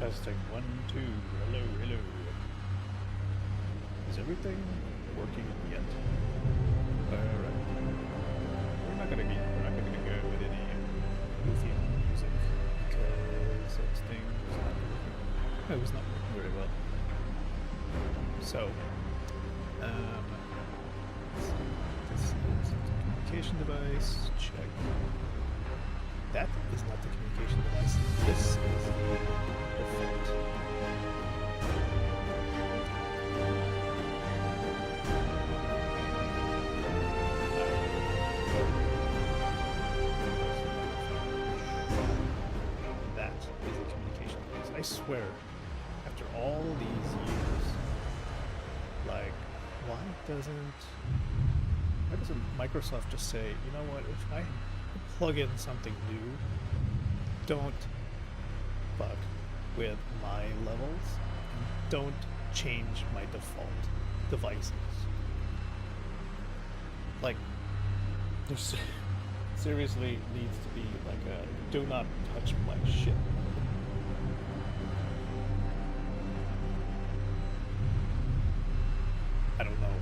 Testing 1, 2. Hello, hello. Is everything working yet? Alright. We're not gonna go with any goofy music because this thing was not working. No, it was not working very well. So, um, this is the communication device. Check. That is not the communication device. This is the default. That is a communication device. I swear, after all these years, like, why doesn't Microsoft just say, you know what, if I plug in something new, don't fuck with my levels, and don't change my default devices. Like, there's seriously needs to be like a do not touch my shit. I don't know.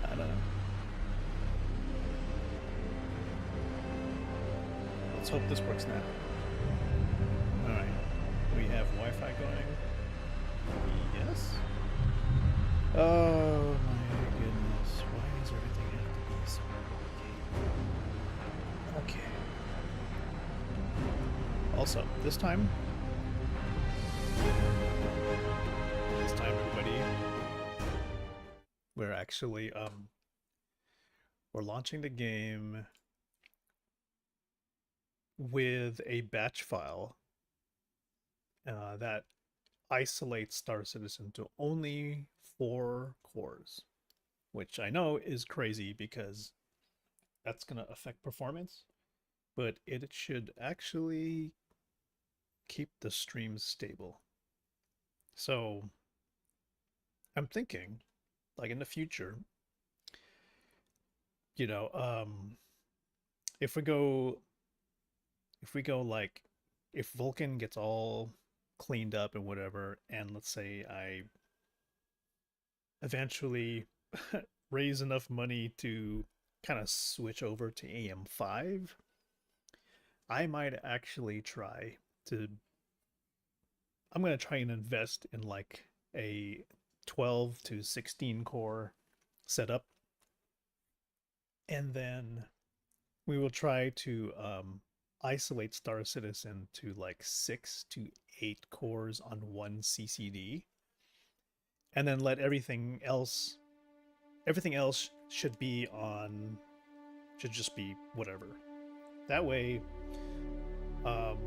I don't know. Let's hope this works now. Alright. We have Wi-Fi going. Yes? Oh my goodness. Why does everything have to be so complicated? Okay. Also, this time everybody, we're actually we're launching the game with a batch file that isolates Star Citizen to only 4 cores, which I know is crazy because that's going to affect performance, but it should actually keep the streams stable. So I'm thinking, like in the future, you know, if we go, if we go like, if Vulcan gets all cleaned up and whatever, and let's say I eventually raise enough money to kind of switch over to AM5, I might actually try to. I'm going to try and invest in like a 12 to 16 core setup. And then we will try to isolate Star Citizen to like 6 to 8 cores on one CCD. And then let everything else should be on, should just be whatever. That way, um,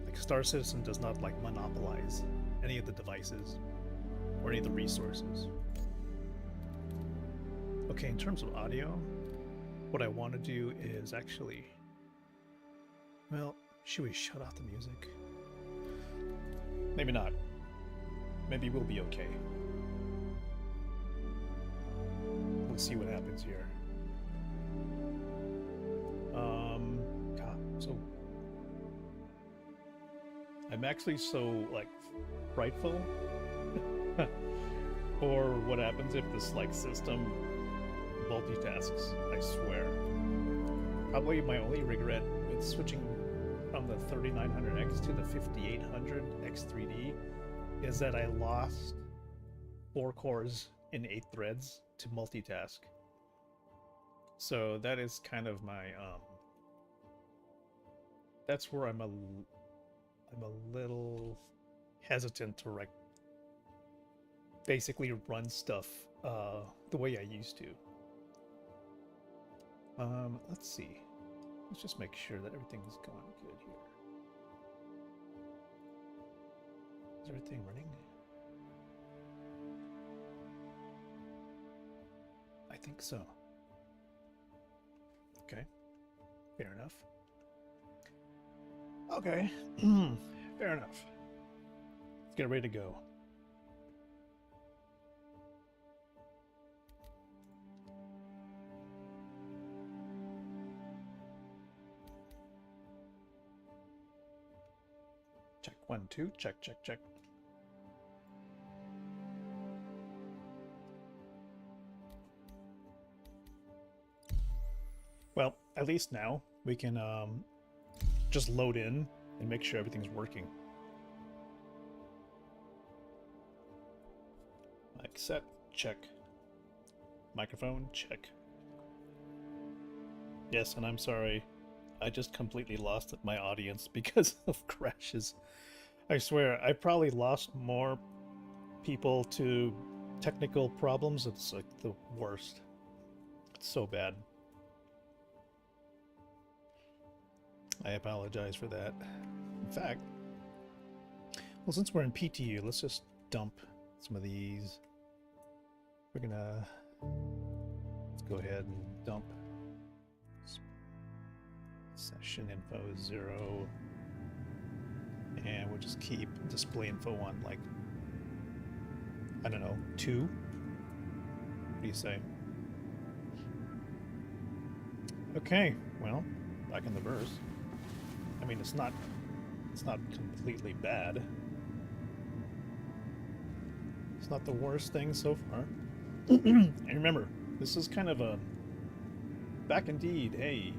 like Star Citizen does not like monopolize any of the devices or any of the resources. Okay, in terms of audio, what I want to do is actually, well, should we shut off the music? Maybe not. Maybe we'll be okay. We'll see what happens here. God, so I'm actually so like frightful for what happens if this like system multitasks. I swear. Probably my only regret with switching from the 3900X to the 5800X3D is that I lost 4 cores in 8 threads to multitask. So that is kind of my that's where I'm a little hesitant to like basically run stuff the way I used to. Let's see. Let's just make sure that everything's going good here. Is everything running? I think so. Okay. Fair enough. Okay. Fair enough. Let's get ready to go. 1, 2. Check, check, check. Well, at least now we can just load in and make sure everything's working. Mic set, check. Microphone, check. Yes, and I'm sorry. I just completely lost my audience because of crashes. I swear, I probably lost more people to technical problems. It's like the worst. It's so bad. I apologize for that. In fact, well, since we're in PTU, let's just dump some of these. We're gonna, let's go ahead and dump session info 0, and we'll just keep display info on, like, I don't know, 2. What do you say? Okay, well, back in the verse. I mean, it's not completely bad. It's not the worst thing so far. And remember, this is kind of a back indeed. Hey.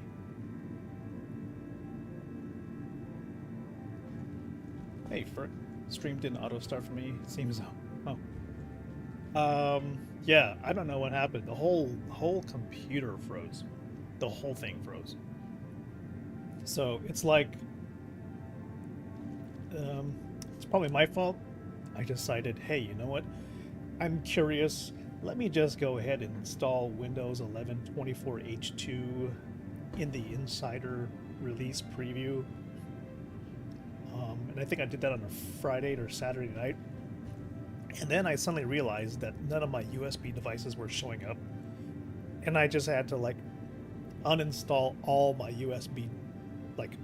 Hey, Ferk. Stream didn't auto start for me. It seems. Oh. Yeah, I don't know what happened. The whole computer froze. The whole thing froze. So it's like, it's probably my fault. I decided, hey, you know what? I'm curious. Let me just go ahead and install Windows 11 24H2 in the Insider release preview. And I think I did that on a Friday or Saturday night. And then I suddenly realized that none of my USB devices were showing up. And I just had to, like, uninstall all my USB, like,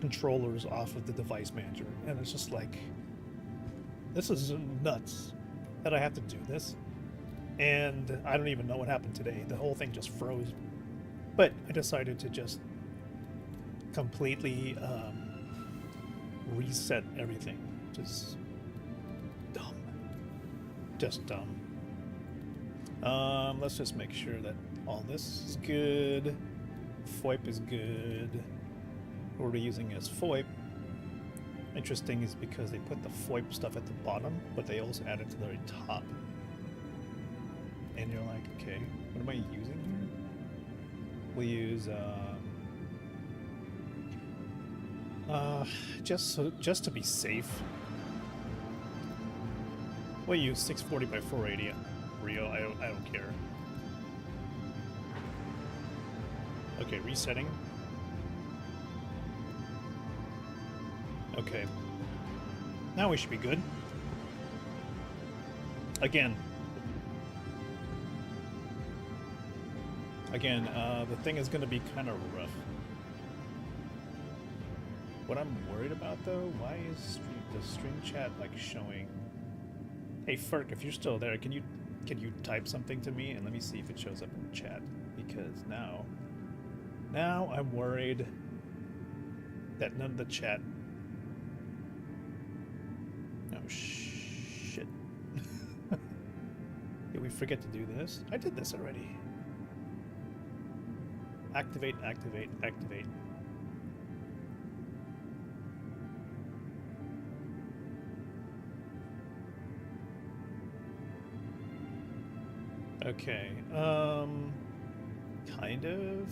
controllers off of the device manager. And it's just like, this is nuts that I have to do this. And I don't even know what happened today. The whole thing just froze. But I decided to just completely reset everything. Just dumb. Just dumb. Let's just make sure that all this is good. FOIP is good. What we're using as FOIP. Interesting is because they put the FOIP stuff at the bottom, but they also add it to the very top. And you're like, okay, what am I using here? We'll use just to be safe, we'll use 640 by 480 Rio. I don't care. Okay, resetting. Okay, now we should be good. Again, the thing is going to be kind of rough. What I'm worried about, though, why is the stream chat like showing? Hey, Ferk, if you're still there, can you type something to me and let me see if it shows up in the chat? Because now I'm worried that none of the chat. Oh shit! Did we forget to do this? I did this already. Activate, activate, activate. Okay, kind of.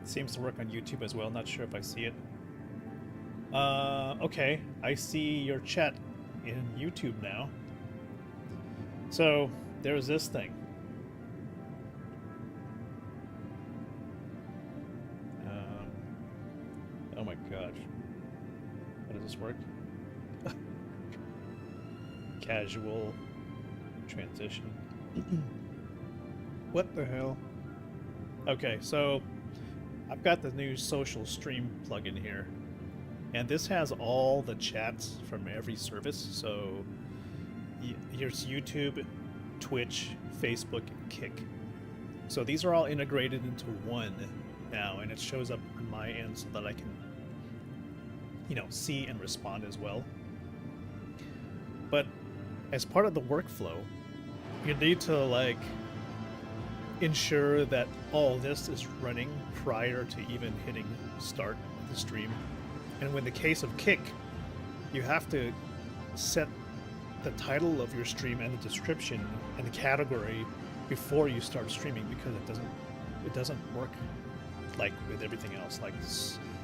It seems to work on YouTube as well, not sure if I see it. Okay, I see your chat in YouTube now. So, there's this thing. Oh my gosh. How does this work? Casual transition. What the hell? Okay, so I've got the new social stream plugin here, and this has all the chats from every service. So here's YouTube, Twitch, Facebook, and Kick. So these are all integrated into one now, and it shows up on my end so that I can, see and respond as well. But as part of the workflow, you need to like ensure that all this is running prior to even hitting start the stream. And when the case of Kick, you have to set the title of your stream and the description and the category before you start streaming, because it doesn't work like with everything else, like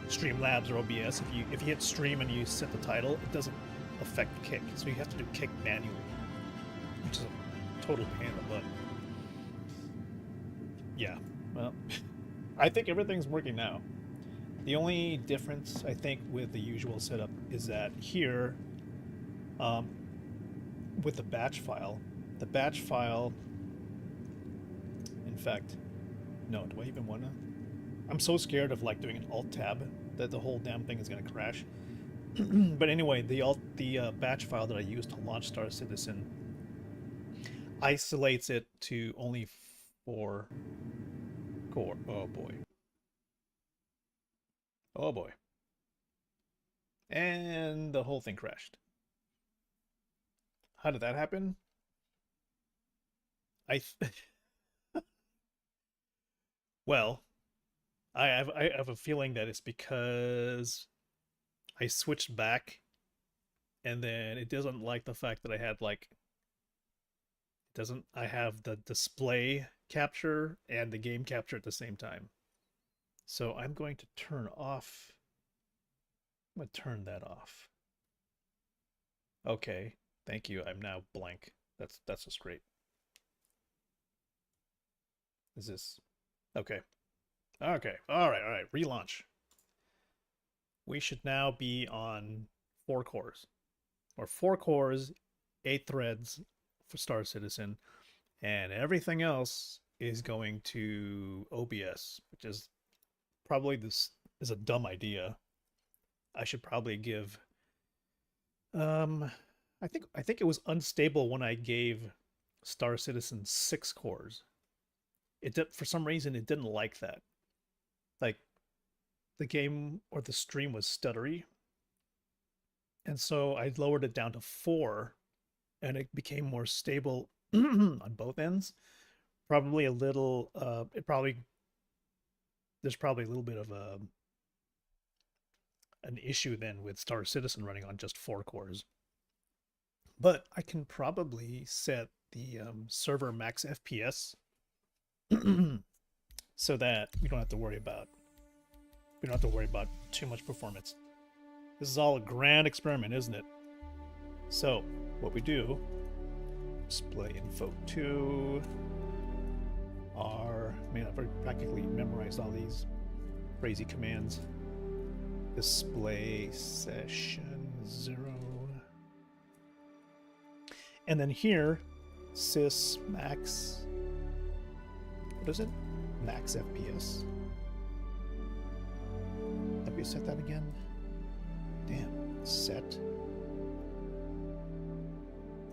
Streamlabs or OBS. If you hit stream and you set the title, it doesn't affect Kick. So you have to do Kick manually, which is a total pain in the butt. Yeah, well, I think everything's working now. The only difference, I think, with the usual setup is that here, with the batch file, in fact, no, do I even want to? I'm so scared of like doing an alt tab that the whole damn thing is going to crash. But anyway, the batch file that I used to launch Star Citizen isolates it to only 4 core. Oh boy. Oh boy. And the whole thing crashed. How did that happen? Well, I have a feeling that it's because I switched back, and then it doesn't like the fact that I had like doesn't I have the display capture and the game capture at the same time. So I'm going to turn off. I'm going to turn that off. Okay, thank you. I'm now blank. That's just great. Is this okay? Okay. All right. Relaunch. We should now be on 4 cores, or 4 cores, 8 threads for Star Citizen, and everything else is going to OBS, which is probably this is a dumb idea. I should probably give I think it was unstable when I gave Star Citizen 6 cores. It did, for some reason it didn't like that. Like the game or the stream was stuttery. And so I lowered it down to 4, and it became more stable on both ends. Probably a little there's probably a little bit of an issue then with Star Citizen running on just 4 cores. But I can probably set the server max FPS so that we don't have to worry about too much performance. This is all a grand experiment, isn't it? So what we do, display info 2 R, man, I've practically memorized all these crazy commands. Display session 0. And then here, sys max, what is it? Max FPS. Have we set that again? Damn, set.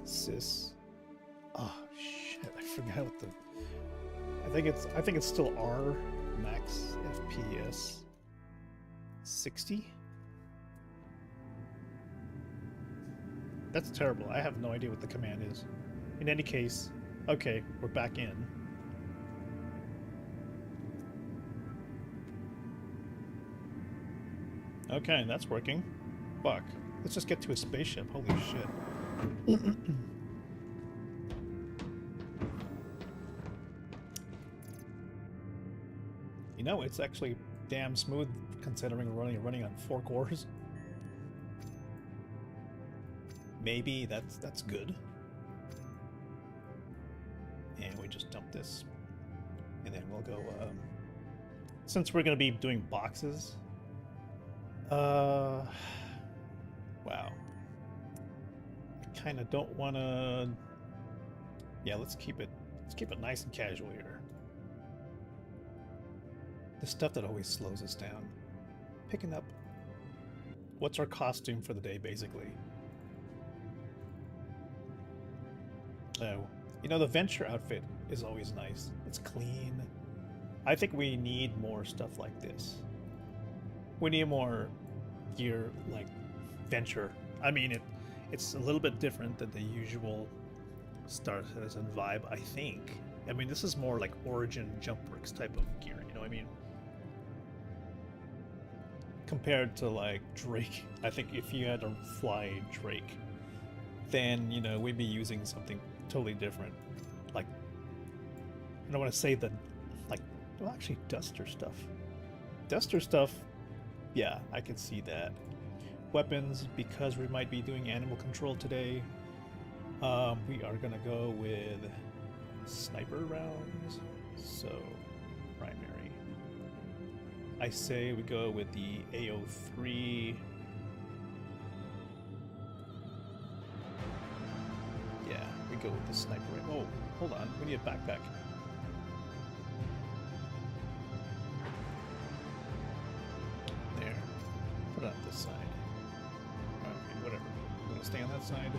Sys. Oh shit, I forgot what the, I think it's still R max FPS 60. That's terrible. I have no idea what the command is. In any case, okay, we're back in. Okay, that's working. Fuck. Let's just get to a spaceship. Holy shit. You know, it's actually damn smooth considering we're running on 4 cores. Maybe that's good. And we just dump this. And then we'll go, since we're going to be doing boxes. Wow. I kind of don't want to. Yeah, let's keep it nice and casual here. The stuff that always slows us down. Picking up. What's our costume for the day, basically? Oh, you know, the Venture outfit is always nice. It's clean. I think we need more stuff like this. We need more gear like Venture. I mean, it's a little bit different than the usual Star Citizen vibe, I think. I mean, this is more like Origin Jumpworks type of gear, you know what I mean? Compared to like Drake, I think if you had to fly Drake, then, you know, we'd be using something totally different. Like, I don't want to say the, like, well, actually, Duster stuff. Duster stuff, yeah, I can see that. Weapons, because we might be doing animal control today, we are gonna go with sniper rounds. So, primary. I say we go with the AO3. Yeah, we go with the sniper. Oh, hold on, we need a backpack. There. Put it on this side. Okay, whatever. I'm gonna stay on that side.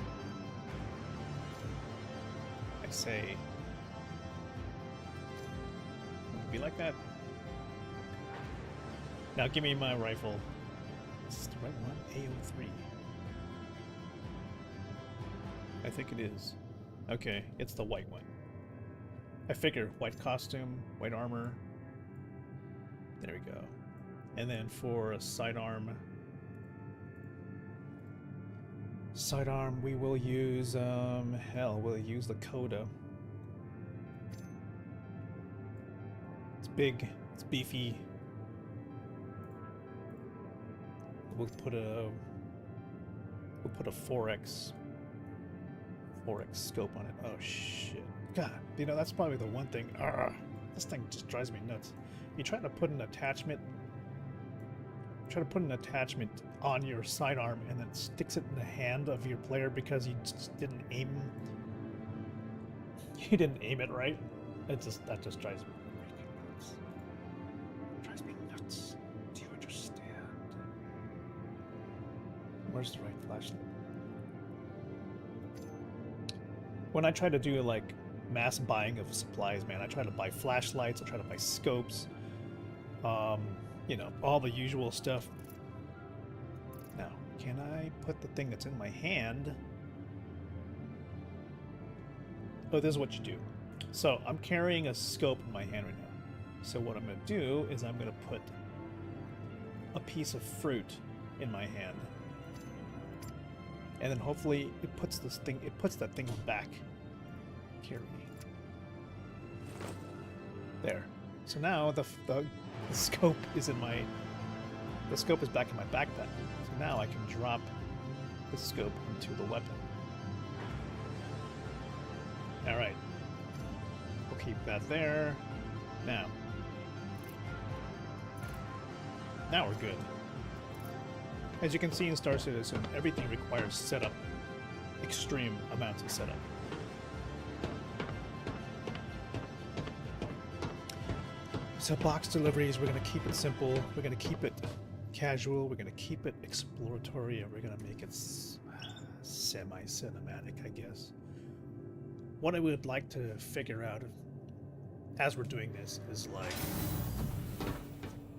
I say, be like that. Now give me my rifle. Is this the right one? AO3. I think it is. Okay, it's the white one. I figure white costume, white armor. There we go. And then for a sidearm, we will use, we'll use the Coda. It's big, it's beefy. We'll put a 4x scope on it. Oh shit. God, you know, that's probably the one thing. This thing just drives me nuts. You try to put an attachment on your sidearm and then sticks it in the hand of your player because you just didn't aim it right. That just drives me nuts. It drives me nuts. Do you understand? Where's the right flashlight? When I try to do like mass buying of supplies, man, I try to buy flashlights, I try to buy scopes, you know, all the usual stuff. Now, can I put the thing that's in my hand? Oh, this is what you do. So I'm carrying a scope in my hand right now. So what I'm going to do is I'm going to put a piece of fruit in my hand. And then hopefully it puts that thing back. Carry. There. So now the scope is back in my backpack. So now I can drop the scope into the weapon. Alright. We'll keep that there. Now we're good. As you can see in Star Citizen, everything requires setup. Extreme amounts of setup. So box deliveries, we're going to keep it simple. We're going to keep it casual. We're going to keep it exploratory. And we're going to make it semi-cinematic, I guess. What I would like to figure out as we're doing this is like,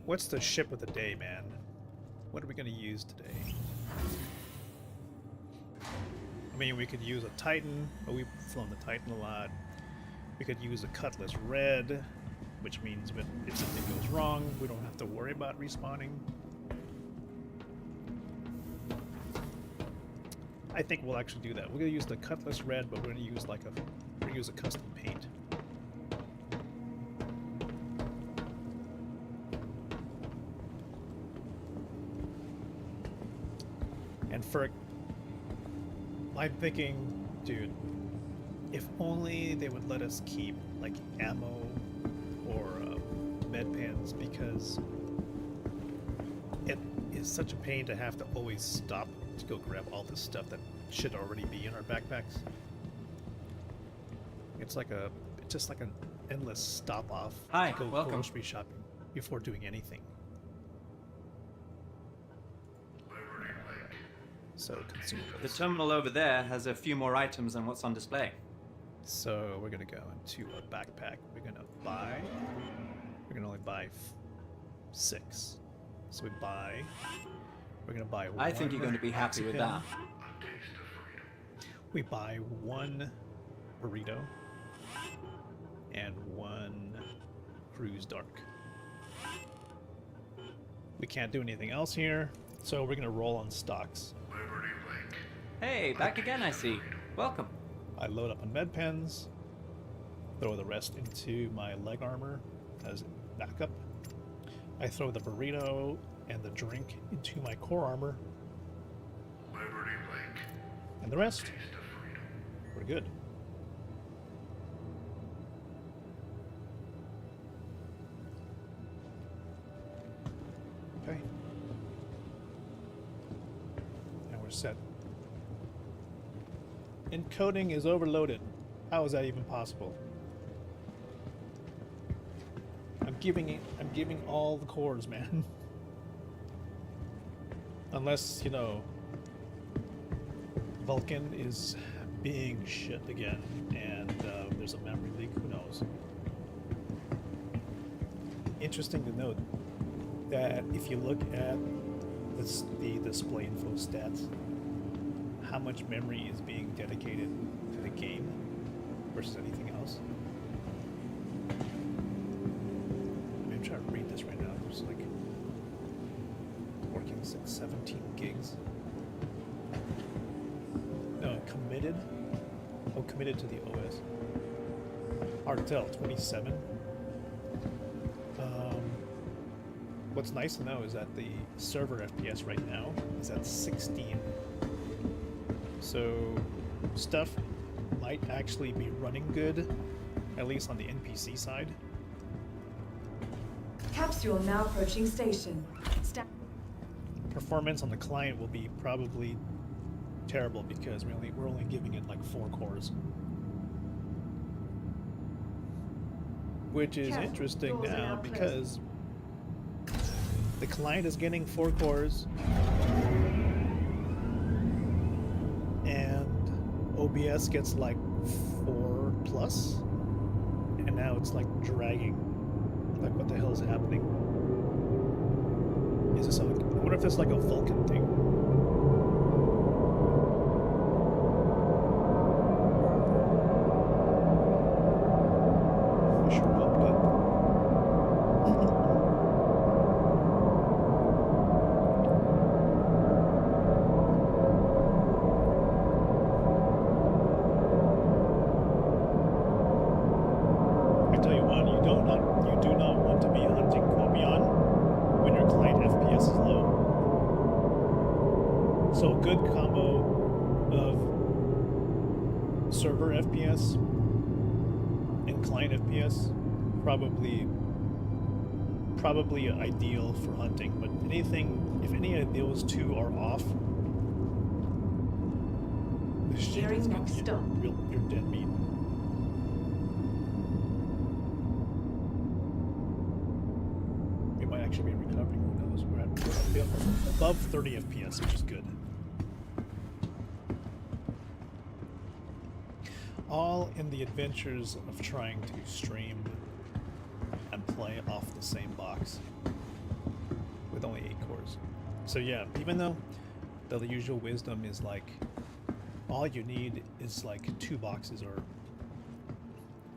what's the ship of the day, man? What are we going to use today? I mean, we could use a Titan, but we've flown the Titan a lot. We could use a Cutlass Red, which means if something goes wrong, we don't have to worry about respawning. I think we'll actually do that. We're going to use the Cutlass Red, but we're going to use a custom paint. And I'm thinking, dude, if only they would let us keep like ammo or med pans, because it is such a pain to have to always stop to go grab all this stuff that should already be in our backpacks. It's just like an endless stop off. Hi, to go welcome. Grocery shopping before doing anything. So consumables. The terminal over there has a few more items than what's on display. So we're gonna go into a backpack. We're gonna buy We can only buy 6. So we're gonna buy one. I think you're going to be happy with that. We buy 1 burrito and 1 cruise dark. We can't do anything else here, so we're gonna roll on stocks. Hey, back again, I see. Welcome. I load up on med pens, throw the rest into my leg armor as backup. I throw the burrito and the drink into my core armor. And the rest, we're good. Okay. And we're set. Encoding is overloaded. How is that even possible? I'm giving all the cores, man. Unless, you know, Vulcan is being shit again and there's a memory leak, who knows. Interesting to note that if you look at the display info stats, how much memory is being dedicated to the game versus anything else. I'm trying to read this right now. There's like working 17 gigs. No, committed. Oh, committed to the OS. Hard to tell. 27. What's nice to know is that the server FPS right now is at 16. So stuff might actually be running good, at least on the NPC side. Capsule now approaching station. Performance on the client will be probably terrible because we're only giving it like 4 cores. Which is interesting now because the client is getting 4 cores and OBS gets like 4 plus, and now it's like dragging. Like, what the hell is happening? Is this like, I wonder if this is like a Vulcan thing. I sure hope not. I tell you what, you do not want to be hunting Cobion when your client FPS is low. So a good combo of server FPS and client FPS probably ideal for hunting, but if any of those two are off, this shit is gonna be you're dead meat. We might actually be recovering, who knows? We're above 30 FPS, which is good. All in the adventures of trying to stream and play off the same box with only 8 cores. So yeah, even though the usual wisdom is like all you need is like 2 boxes,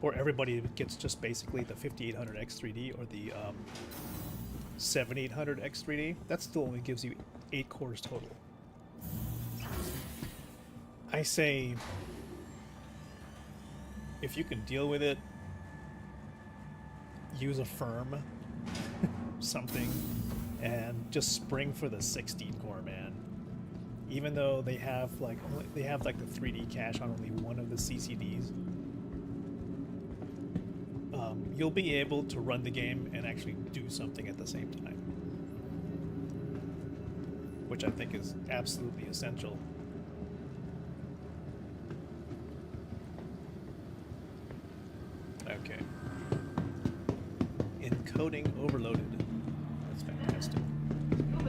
or everybody gets just basically the 5800X3D or the 7800X3D, that still only gives you 8 cores total. I say, if you can deal with it, use a firm something and just spring for the 16 core, man. Even though they have like the 3D cache on only one of the CCDs, you'll be able to run the game and actually do something at the same time, which I think is absolutely essential. Okay. Encoding overloaded. That's fantastic. No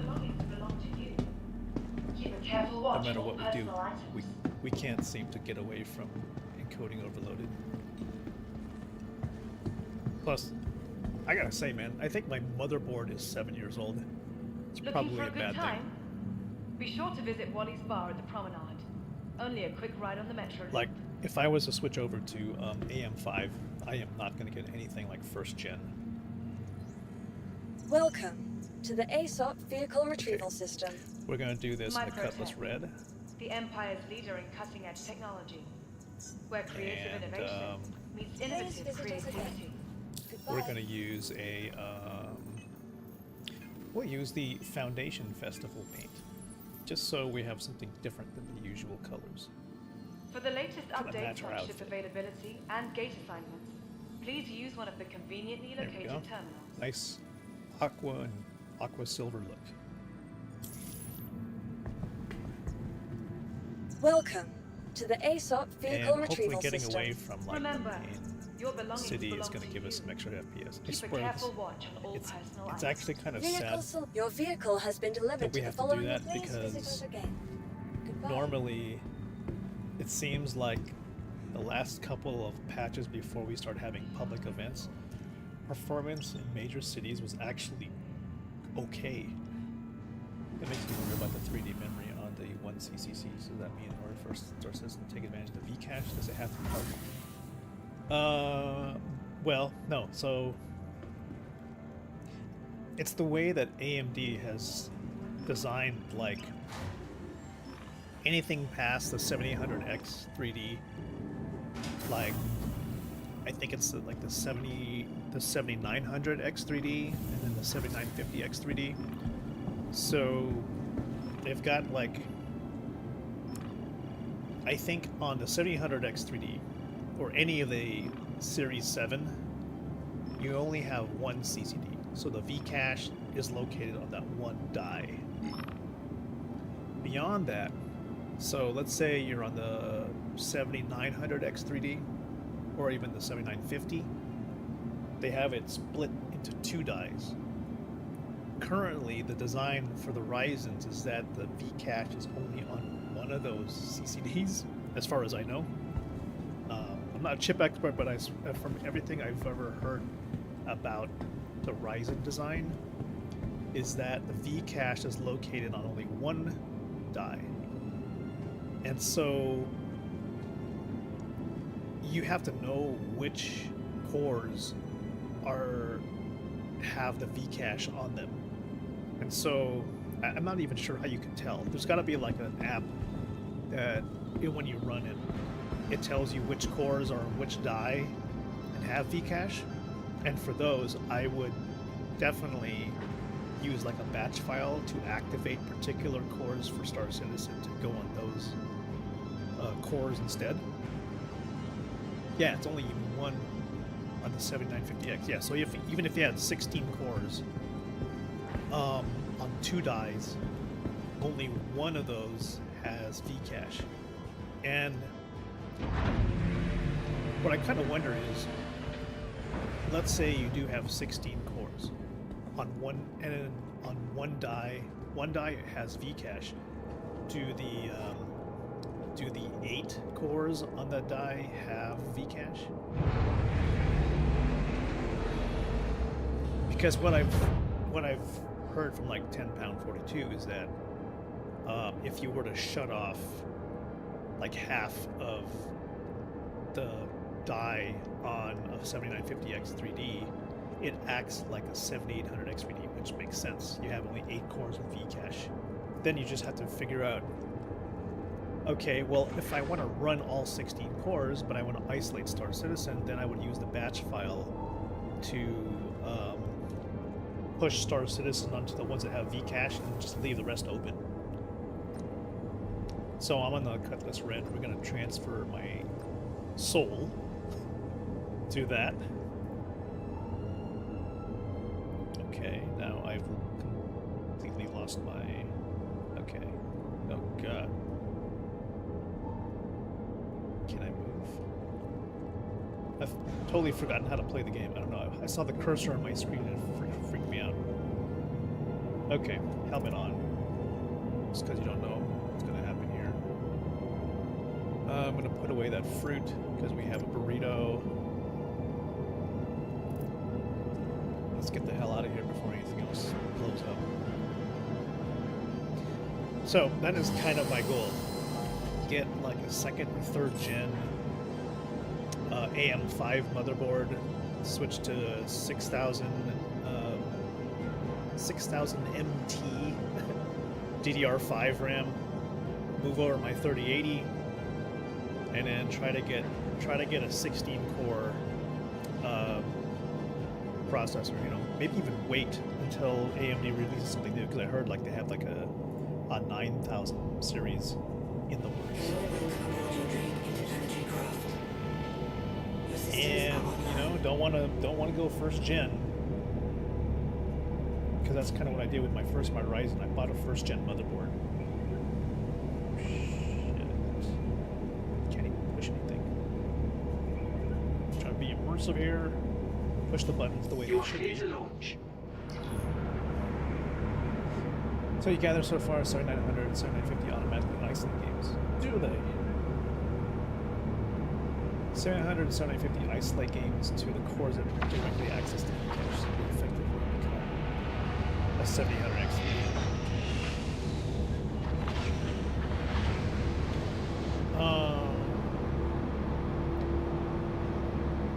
matter what we do, we can't seem to get away from encoding overloaded. Plus, I gotta say, man, I think my motherboard is 7 years old. It's Looking probably for a a good bad time? thing. Be sure to visit Wally's bar at the promenade. Only a quick ride on the metro Like, loop. if I was to switch over to AM5, I am not gonna get anything like first gen. Welcome to the ASOP Vehicle Okay, Retrieval System. we're gonna do this in My the Cutlass Protec, Red, the Empire's leader in cutting-edge technology, where creative and innovation meets Please innovative visit us creativity. again. we're Goodbye. gonna use a we'll use the Foundation Festival paint, just so we have something different than the usual colors. For the latest Kinda updates match our on ship outfit. availability and gate assignments, please use one of the conveniently There we located go. terminals. Nice aqua and aqua silver look. Welcome to the ASOP Vehicle And hopefully Retrieval getting System. away from like Remember, the main your belongings city is belong going to to give us you. some extra FPS. I Keep a swear careful this, watch on all personal it's items. actually kind of sad. Your vehicle has been delivered that we to have the to do following. that Please visit because us again. Goodbye. Normally, it seems like the last couple of patches before we start having public events, performance in major cities was actually okay. That makes me wonder about the 3D memory on the 1CCC. So that mean in order for Star Citizen to take advantage of the Vcache, does it have to be hard? Well, no. So it's the way that AMD has designed like anything past the 7800X 3D, like I think it's like the 7900X 3D and then the 7950X 3D. So they've got like, I think on the 7800X 3D or any of the Series 7, you only have one CCD. So the Vcache is located on that one die. Beyond that, so let's say you're on the 7900X 3D or even the 7950, they have it split into two dies. Currently, the design for the Ryzens is that the Vcache is only on one of those CCDs, as far as I know. I'm not a chip expert, but from everything I've ever heard about the Ryzen design, is that the Vcache is located on only one die. And so you have to know which cores have the Vcache on them. And so I'm not even sure how you can tell. There's got to be like an app that when you run it, it tells you which cores are on which die and have Vcache. And for those, I would definitely use like a batch file to activate particular cores for Star Citizen to go on those cores instead. Yeah, it's only even one on the 7950X. Yeah, so even if you had 16 cores on two dies, only one of those has Vcache. And what I kind of wonder is, let's say you do have 16 cores on one, and on one die has Vcache. Do the 8 cores on that die have Vcache? Because what I've heard from like 10#42 is that if you were to shut off like half of the die on a 7950X 3D, it acts like a 7800X 3D, which makes sense. You have only 8 cores with Vcache. Then you just have to figure out, okay, well, if I want to run all 16 cores, but I want to isolate Star Citizen, then I would use the batch file to push Star Citizen onto the ones that have Vcache and just leave the rest open. So I'm on the Cutlass Red. We're going to transfer my soul to that. Okay, now I've completely lost my... Okay. Oh, God. Can I move? I've totally forgotten how to play the game. I don't know. I saw the cursor on my screen and it freaked me out. Okay, helmet on. Just because you don't know what's going to happen here. I'm going to put away that fruit because we have a burrito. let's get the hell out of here before anything else blows up. So that is kind of my goal. Get like a second or third gen AM5 motherboard, switch to 6000 MT DDR5 RAM, move over my 3080, and then try to get a 16 core processor. You know, maybe even wait until AMD releases something new, because I heard like they have like a 9000 series in the works. And you know, don't want to go first gen, because that's kind of what I did with my Ryzen. I bought a first gen motherboard. Shit. Can't even push anything. Trying to be immersive here. Push the buttons the way they should be. So you gather so far 7900 and 7950 automatically isolate games. Do they? 700 and 750 isolate games to the cores that directly access the cache, so they effectively become a 7000 XP.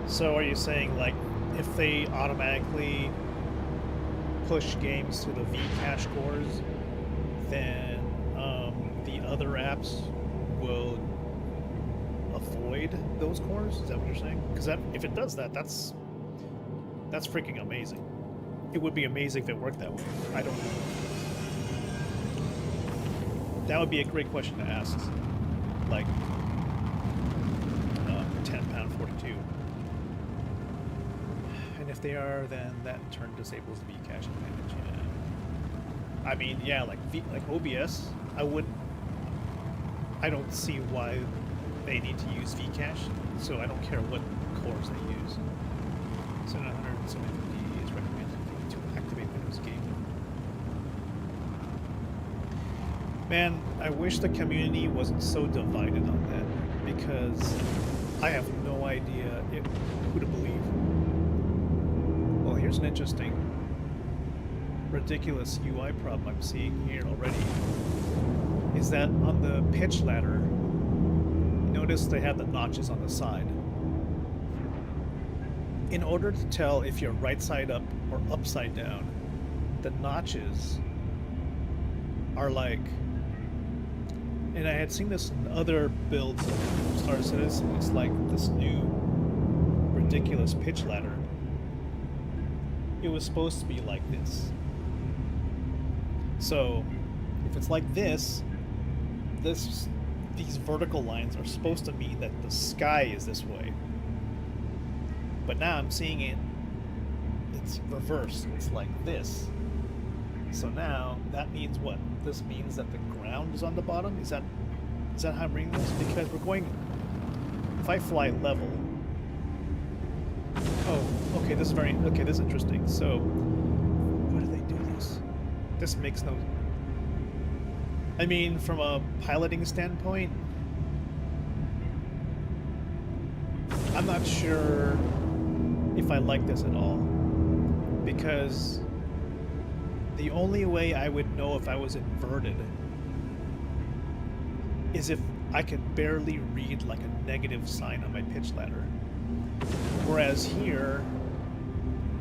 So are you saying, like, if they automatically push games to the Vcache cores, then the other apps will avoid those cores? Is that what you're saying? Because if it does that, that's freaking amazing. It would be amazing if it worked that way. I don't know. That would be a great question to ask. Like, £10.42. And if they are, then that in turn disables the Vcache advantage. Yeah. I mean, yeah, like OBS, I don't see why they need to use Vcache, so I don't care what cores they use. 700 and 750 is recommended to activate Windows Game. Man, I wish the community wasn't so divided on that, because I have no idea who to believe. Well, here's an interesting, ridiculous UI problem I'm seeing here already. Is that on the pitch ladder, notice they have the notches on the side. In order to tell if you're right side up or upside down, the notches are like, and I had seen this in other builds of Star Citizen, it's like this new ridiculous pitch ladder. It was supposed to be like this. So if it's like this, these vertical lines are supposed to mean that the sky is this way. But now I'm seeing it's reversed. It's like this. So now that means what? This means that the ground is on the bottom? Is that how I'm reading this? Because we're going, if I fly level. Oh, okay, this is interesting. So why do they do this? This makes no, I mean, from a piloting standpoint, I'm not sure if I like this at all, because the only way I would know if I was inverted is if I could barely read like a negative sign on my pitch ladder. Whereas here,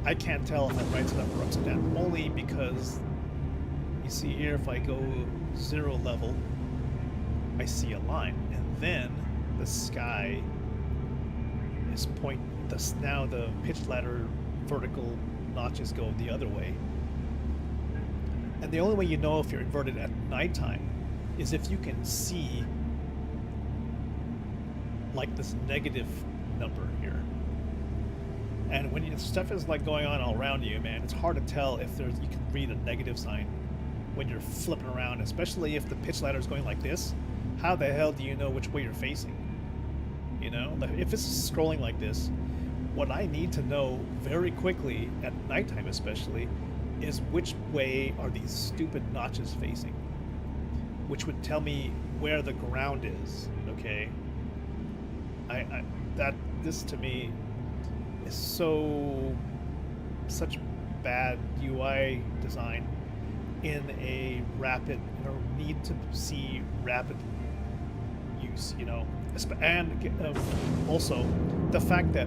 I can't tell if I'm right side up or upside down, only because you see here, if I go 0 level, I see a line, and then the sky is now the pitch ladder vertical notches go the other way. And the only way you know if you're inverted at nighttime is if you can see like this negative number here. And when stuff is like going on all around you, man, it's hard to tell if you can read a negative sign when you're flipping around, especially if the pitch ladder is going like this. How the hell do you know which way you're facing? You know, if it's scrolling like this, what I need to know very quickly at nighttime especially is which way are these stupid notches facing, which would tell me where the ground is. Okay, this to me is such bad UI design in a rapid, need to see rapid use, and also the fact that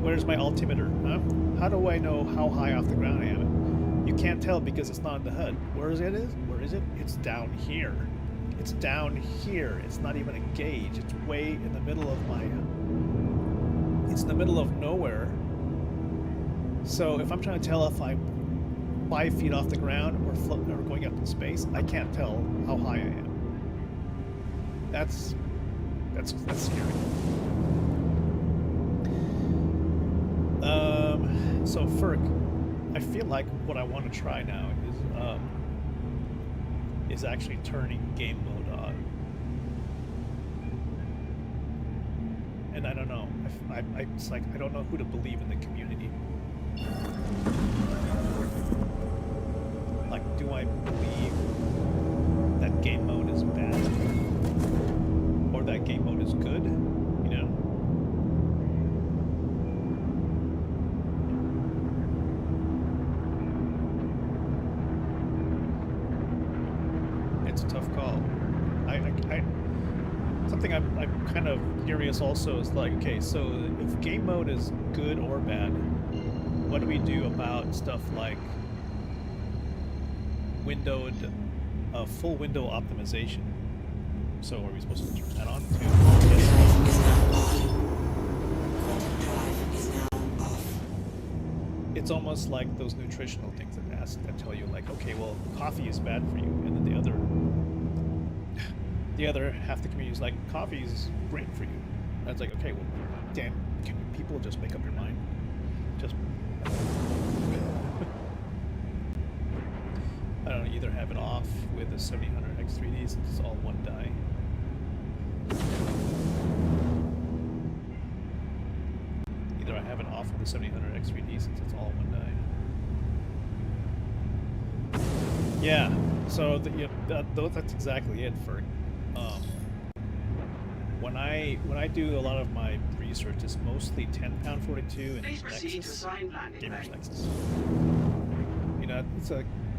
where's my altimeter? Huh? How do I know how high off the ground I am? You can't tell because it's not in the HUD. Where is it? Where is it? It's down here. It's down here. It's not even a gauge. It's way in the middle of my. It's in the middle of nowhere. So if I'm trying to tell if I'm 5 feet off the ground or going up in space, I can't tell how high I am. That's scary. So Ferg, I feel like what I want to try now is actually turning game mode on. And I don't know. It's like I don't know who to believe in the community. Like, do I believe that game mode is bad? Or that game mode is good? You know? It's a tough call. Something I'm kind of curious also is like, okay, so if game mode is good or bad, what do we do about stuff like full window optimization? So are we supposed to turn that on too? It's almost like those nutritional things that tell you like, okay, well, coffee is bad for you, and then the other half the community is like, coffee is great for you. And it's like, okay, well, damn, can people just make up your mind? Just I don't know, either have it off with the 7000X3D since it's all one die. Either I have it off with the 7000X3D since it's all one die. Yeah, so that's exactly it for when I do a lot of my research, it's mostly 10 42 and Nexus, Gamers Nexus. You know,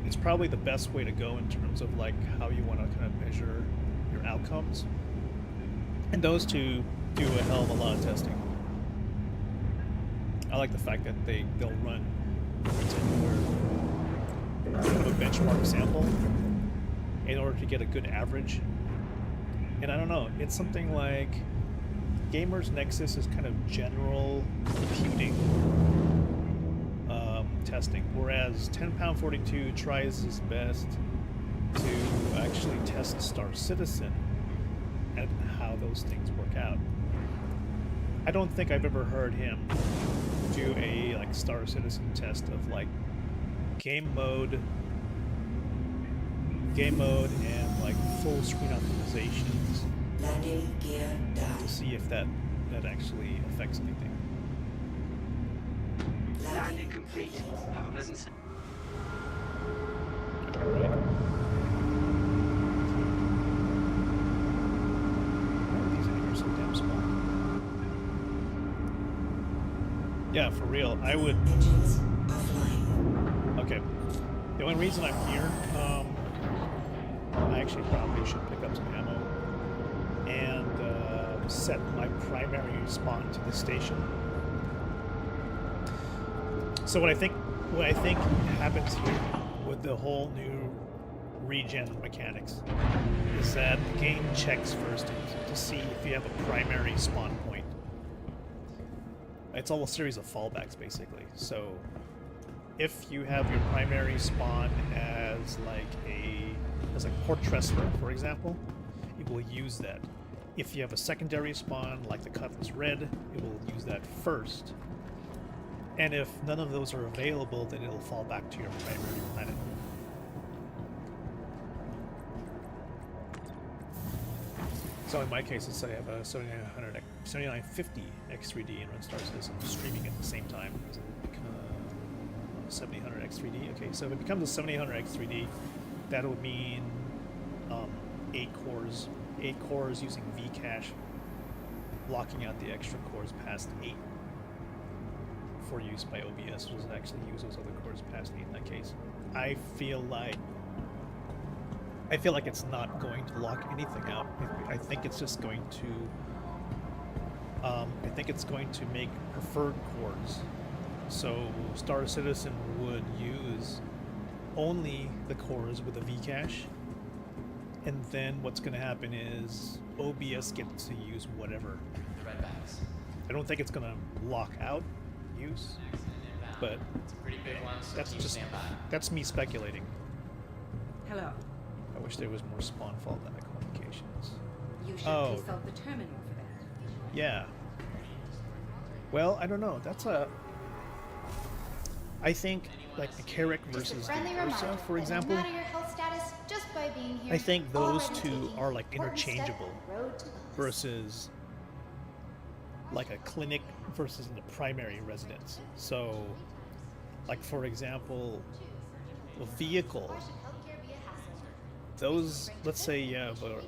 it's probably the best way to go in terms of like how you want to kind of measure your outcomes. And those two do a hell of a lot of testing. I like the fact that they'll run kind of a benchmark sample in order to get a good average. And I don't know, it's something like Gamers Nexus is kind of general computing testing, whereas 10 42 tries his best to actually test Star Citizen and how those things work out. I don't think I've ever heard him do a like Star Citizen test of like game mode and like full screen optimizations to see if that actually affects anything. Landing complete. Have a pleasant stay. Right. Why are these hangers so damn small? Yeah, for real. I would. Okay. The only reason I'm here, I actually probably should pick up some ammo and set my primary spawn to the station. So what I think happens here with the whole new regen mechanics is that the game checks first to see if you have a primary spawn point. It's all a series of fallbacks basically. So if you have your primary spawn as like Port Tressler, for example, it will use that. If you have a secondary spawn like the Cutlass Red, it will use that first. And if none of those are available, then it'll fall back to your primary planet. So in my case, let's say I have a 7950 X3D and run Star Citizen streaming at the same time. Does it become a 7000 X3D? Okay, so if it becomes a 7000 X3D, that would mean 8 cores using Vcache, blocking out the extra cores past 8. before use by OBS doesn't actually use those other cores past 8 in that case. I feel like it's not going to lock anything out. I think it's just going to make preferred cores. So Star Citizen would use only the cores with a Vcache, and then what's going to happen is OBS gets to use whatever. The red bags. I don't think it's going to lock out use, but It's a pretty big one, so that's keep just standby. that's me speculating. Hello. I wish there was more spawn fault dynamic communications. You should Oh. please solve the terminal for that. Yeah. Well, I don't know. I think like the Carrick versus the Ursa, for example. No matter your health status, just by being here, I think those already two taking are like an important step interchangeable on the road to wellness. versus like a clinic versus in the primary residence. So, like for example, a vehicle. Why should healthcare be a hassle? Those, let's say you have a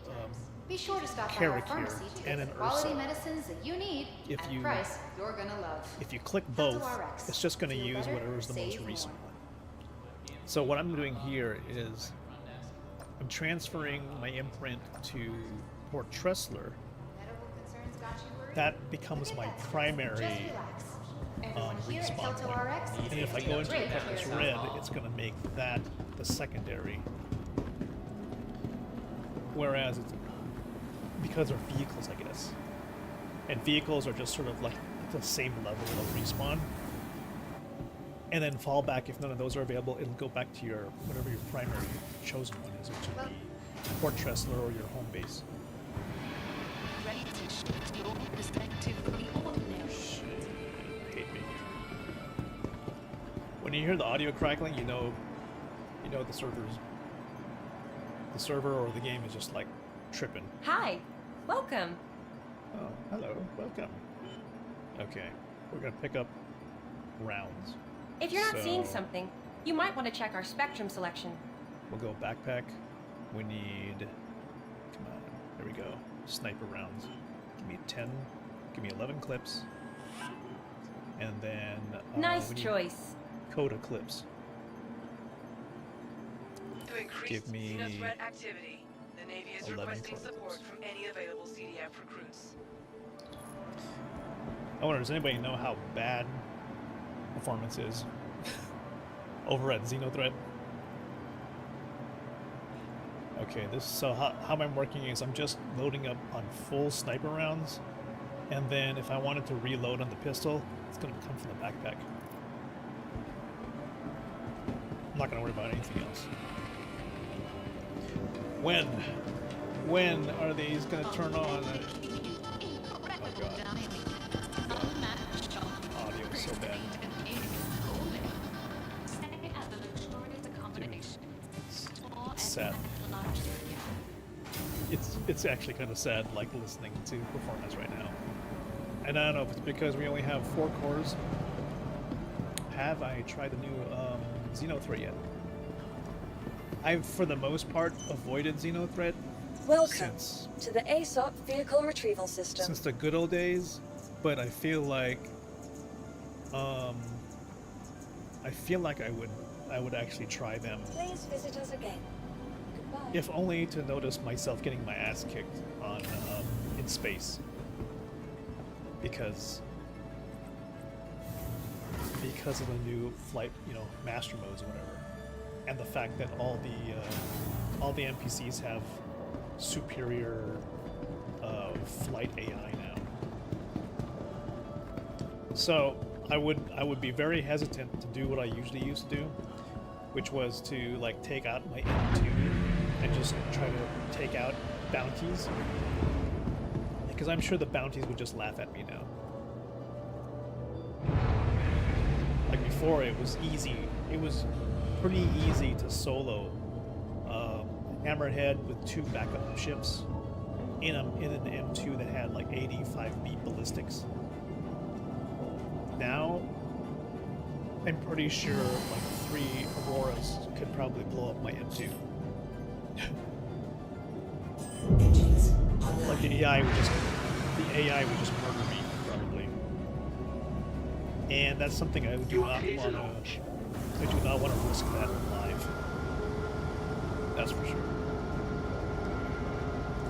Be sure to stop by our Carrick here pharmacy to and get an the quality Ursa. medicines that you need If at you- a price you're gonna love. if you click Come to both, RX. it's just going to Feel use better, whatever's the most save recent more. one. So what I'm doing here is I'm transferring my imprint to Port Tressler. Medical concerns got you worried? That becomes my Just primary relax. Everyone here at respawn Kelto point. RX is And if I taking go a into break Apprentice here. Red, it's going to make that the secondary. Whereas it's because they're vehicles, I guess. And vehicles are just sort of like the same level of respawn. And then fallback, if none of those are available, it'll go back to your whatever your primary chosen one is, which would be Port Tressler or your home base. Ready to shift your perspective from the ordinary. Hate me. When you hear the audio crackling, you know the server or the game is just like tripping. Hi, welcome. Oh, hello, welcome. Okay, we're gonna pick up rounds. If you're not seeing So- something, you might want to check our spectrum selection. We'll go backpack. We need, come on, there we go. Sniper rounds. Give me 10, give me 11 clips. And then Nice we need choice. Coda clips. To increase Give me xenothreat activity, the Navy is 11 requesting Coda support clips. from any available CDF recruits. I wonder, does anybody know how bad performance is over at Xenothreat? Okay, so how I'm working is I'm just loading up on full sniper rounds, and then if I wanted to reload on the pistol, it's going to come from the backpack. I'm not going to worry about anything else. When are these going to turn on? Oh god. Audio is so bad. Dude, it's sad. It's actually kind of sad, like listening to performance right now. And I don't know if it's because we only have 4 cores. Have I tried the new Xenothreat yet? I've, for the most part, avoided Xenothreat Welcome to the ASOP vehicle retrieval system. since the good old days, but I feel like I would actually try them, Please visit us again. Goodbye. if only to notice myself getting my ass kicked on in space, because of the new flight, master modes or whatever, and the fact that all the NPCs have superior flight AI now. So I would be very hesitant to do what I usually used to do, which was to like take out my M2 and just try to take out bounties, because I'm sure the bounties would just laugh at me now. Like before, it was easy. It was pretty easy to solo Hammerhead with 2 backup ships in an M2 that had like 85 beat ballistics. Now, I'm pretty sure like 3 Auroras could probably blow up my M2. Like the AI would just murder me, probably. And that's something I do not want to. I do not want to risk that live. That's for sure.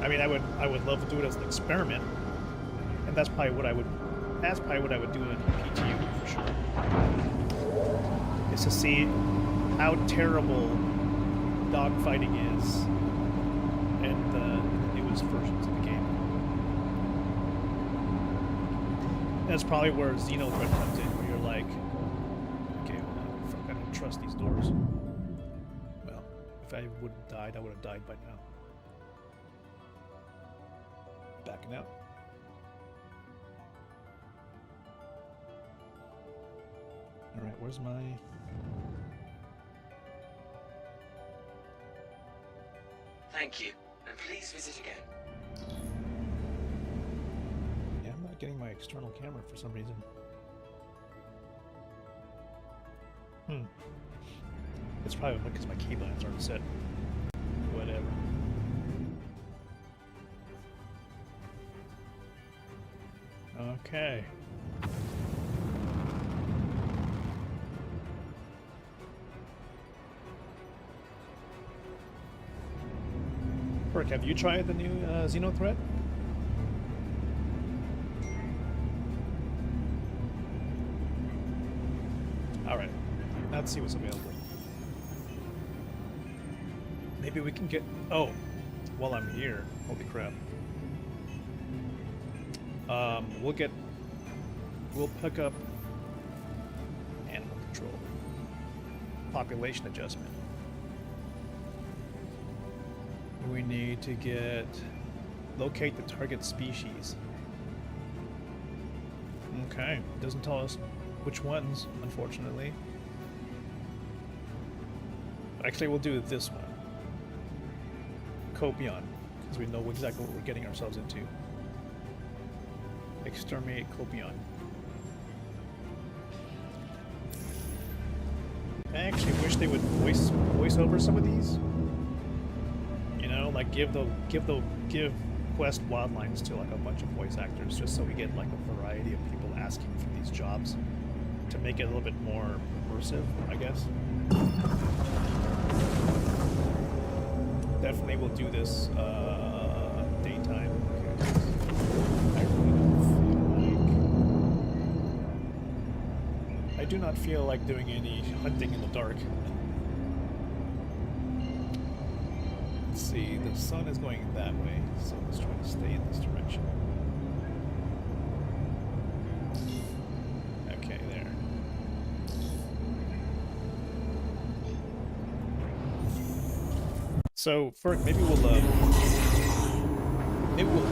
I mean, I would love to do it as an experiment, and that's probably what I would. That's probably what I would do in PTU for sure. Is to see how terrible dogfighting is in the newest versions of the game. That's probably where Xenothreat comes in, where you're like, okay, well, fuck, I don't trust these doors. Well, if I would have died, I would have died by now. Backing out. Alright, where's my... Thank you, and please visit again. Yeah, I'm not getting my external camera for some reason. It's probably because my keybinds aren't set. Whatever. Okay. Perk, have you tried the new Xenothreat? Alright, let's see what's available. Maybe we can get... Oh, while I'm here, holy crap. We'll pick up animal control. Population adjustment. We need to get... locate the target species. Okay, doesn't tell us which ones, unfortunately. Actually, we'll do this one. Copion, because we know exactly what we're getting ourselves into. Exterminate Copion. I actually wish they would voice over some of these. You know, like give quest wildlines to like a bunch of voice actors, just so we get like a variety of people asking for these jobs, to make it a little bit more immersive, I guess. Definitely will do this daytime. I do not feel like doing any hunting in the dark. Let's see, the sun is going that way, so let's try to stay in this direction. Okay, there. So, Ferg, maybe we'll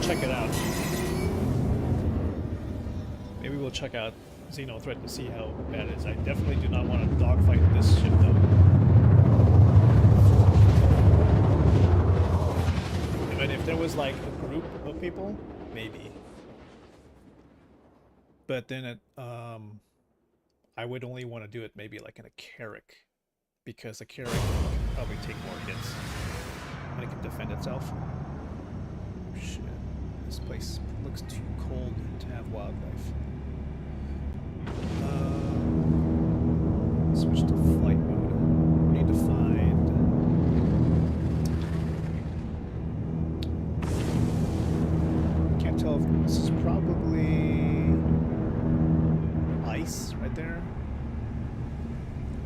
check it out. Maybe we'll check out Xenothreat to see how bad it is. I definitely do not want to dogfight this ship, though. I mean, if there was like a group of people, maybe. But then it, I would only want to do it maybe like in a Carrack, because a Carrack can probably take more hits and it can defend itself. Oh shit, this place looks too cold to have wildlife. Switch to flight mode. We need to find... Can't tell if this is probably ice right there.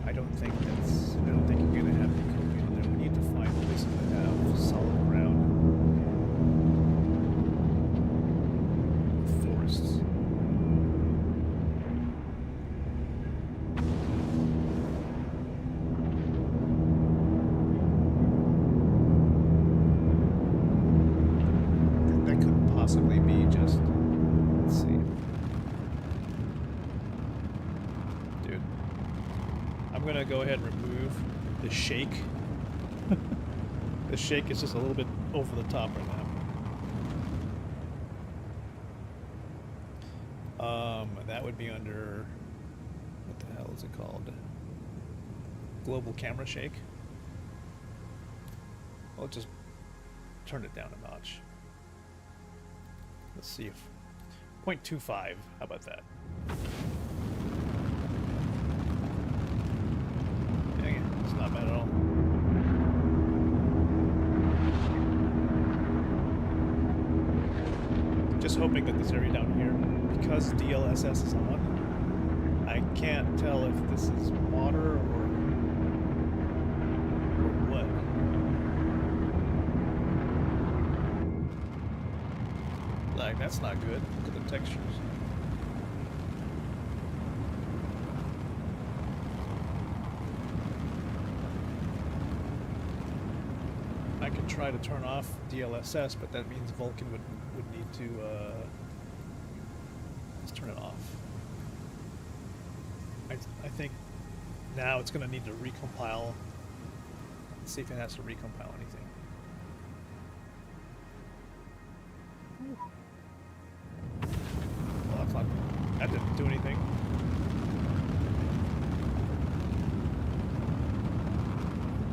I don't think you're gonna have any copium there. We need to find places that have solid ground. Forests. That couldn't possibly be just... Let's see. Dude. I'm gonna go ahead and remove the shake. The shake is just a little bit over the top right now. That would be under... What the hell is it called? Global camera shake. I'll just turn it down a notch. Let's see if... 0.25, how about that? not bad at all. Just hoping that this area down here, because DLSS is on, I can't tell if this is water or what. Like, that's not good. Look at the textures. I could try to turn off DLSS, but that means Vulkan would need to let's turn it off. I think now it's going to need to recompile. Let's see if it has to recompile anything. Well, that's not, that didn't do anything.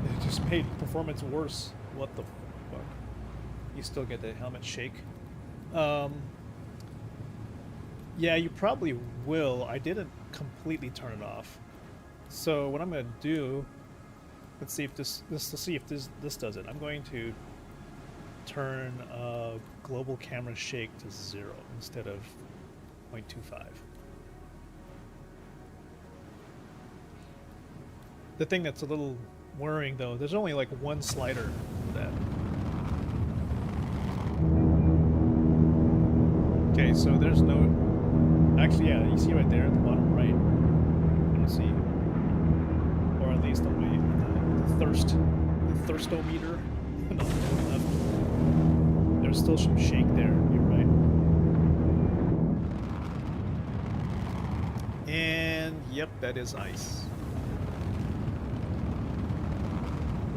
It just made performance worse. What the fuck? You still get the helmet shake. Yeah, you probably will. I didn't completely turn it off. So what I'm gonna do, let's see if this does it. I'm going to turn global camera shake to 0 instead of 0.25. The thing that's a little worrying though, there's only like one slider for that. Okay, so there's no, actually yeah, you see right there at the bottom right, you don't see, or at least on the thirstometer on the left, there's still some shake there, you're right. And yep, that is ice.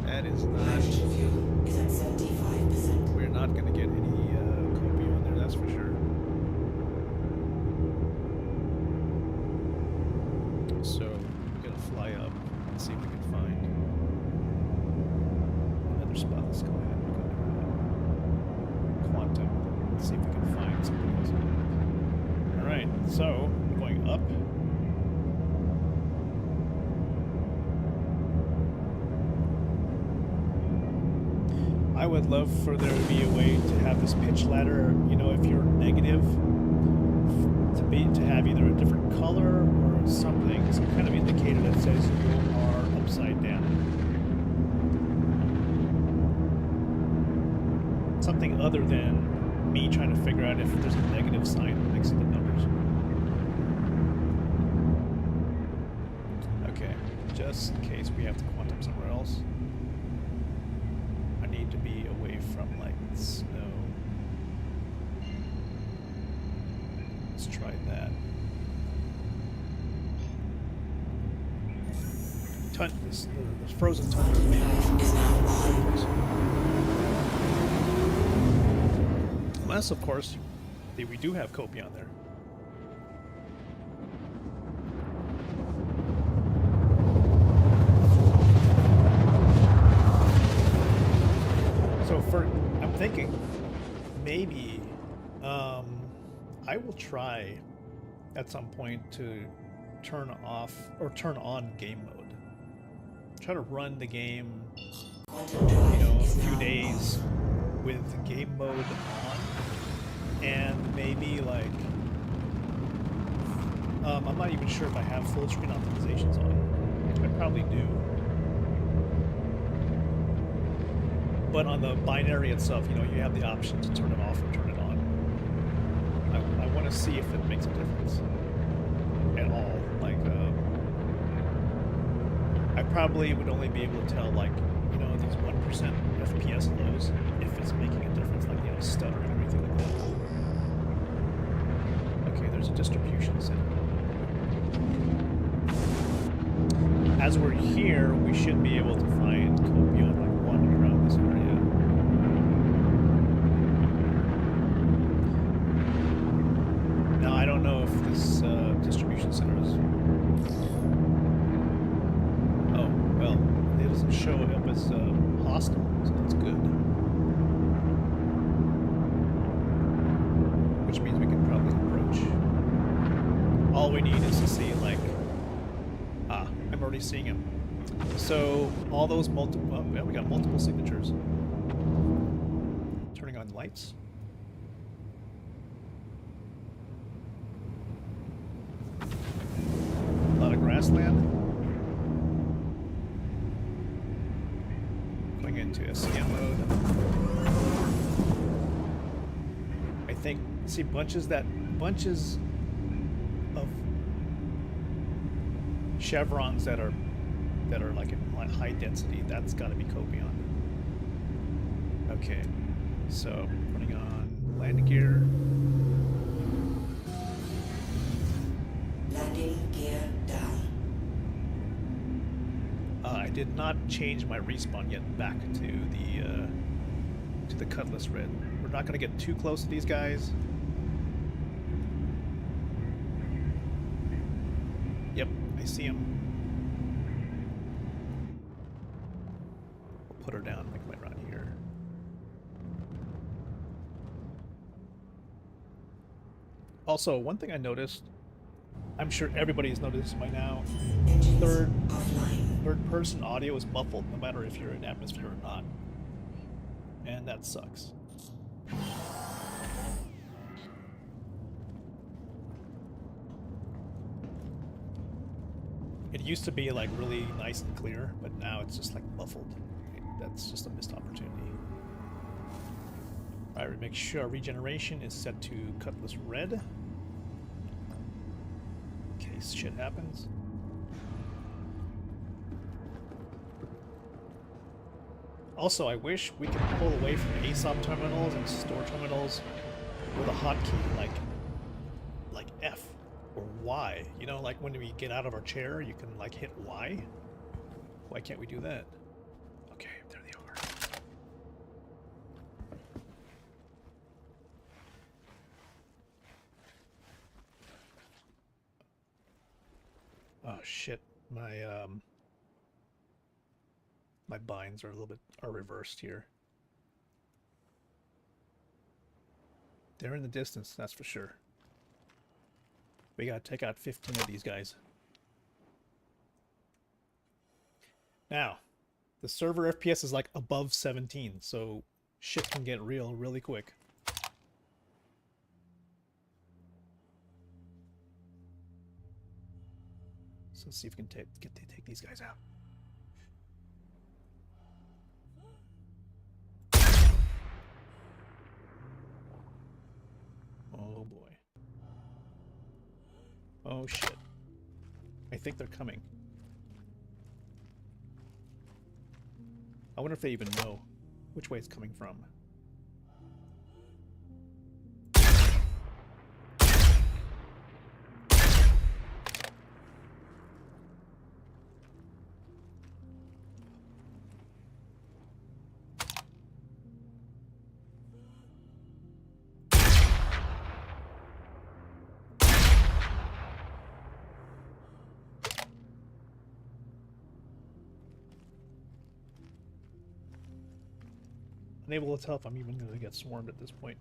That is not. Fuel is at 75%. We're not going to get any copy on there, that's for sure. So we're going to fly up and see if we can find another spot. Let's go ahead and go to quantum. Let's see if we can find something else. All right, so we're going up. I would love for there to be a way to have this pitch ladder, you know, if you're negative, to have either a different color or something, some kind of indicator that says you are upside down. Something other than me trying to figure out if there's a negative sign next to the numbers. Okay, just in case we have to quantum somewhere else. To be away from like snow. Let's try that. The frozen tundra is now unless, of course, we do have Kopi on there. So I'm thinking maybe I will try at some point to turn off or turn on game mode. Try to run the game, you know, a few days with game mode on, and maybe like I'm not even sure if I have full screen optimizations on. I probably do. But on the binary itself, you know, you have the option to turn it off or turn it on. I want to see if it makes a difference at all. Like, I probably would only be able to tell, like, you know, these 1% FPS lows if it's making a difference, like, you know, stuttering or anything like that. Okay, there's a distribution center. As we're here, we should be able to find Copion, like, wandering around this area. Now, I don't know if this distribution center is... Oh, well, it doesn't show up as hostile, so that's good. Which means we can probably approach. All we need is to see, like... Ah, I'm already seeing him. So all those multiple, oh, yeah, we got multiple signatures. Turning on lights. A lot of grassland. Going into SCM mode. I think, see bunches of chevrons that are like in high density. That's got to be Copion. Okay, so putting on landing gear. Landing gear down. I did not change my respawn yet back to the Cutlass Red. We're not going to get too close to these guys. Yep, I see him. We'll put her down, make my run here. Also, one thing I noticed, I'm sure everybody's noticed by now, third person audio is muffled no matter if you're in atmosphere or not. And that sucks. It used to be like really nice and clear, but now it's just like muffled. That's just a missed opportunity. Alright, we make sure our regeneration is set to Cutlass Red. In case shit happens. Also, I wish we could pull away from ASOP terminals and store terminals with a hotkey like F or Y. You know, like when we get out of our chair, you can like hit Y. Why can't we do that? Okay, there they are. Oh shit, my binds are reversed here. They're in the distance, that's for sure. We gotta take out 15 of these guys. Now, the server FPS is like above 17, so shit can get real really quick. So let's see if we can take these guys out. Oh boy. Oh shit. I think they're coming. I wonder if they even know which way it's coming from. Unable to tell if I'm even going to get swarmed at this point.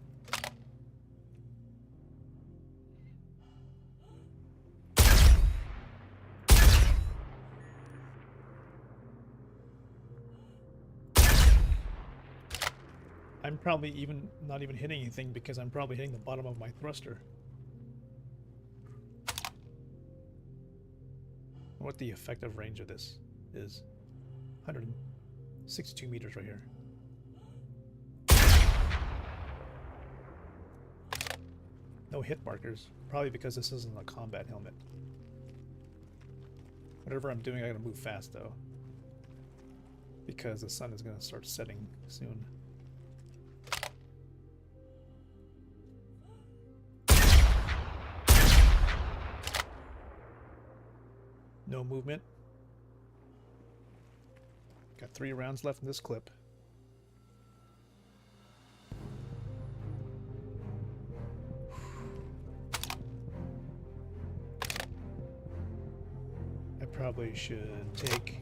I'm probably not even hitting anything because I'm probably hitting the bottom of my thruster. What the effective range of this is. 162 meters right here. No hit markers, probably because this isn't a combat helmet. Whatever I'm doing, I gotta move fast though, because the sun is gonna start setting soon. No movement. Got 3 rounds left in this clip. Probably should take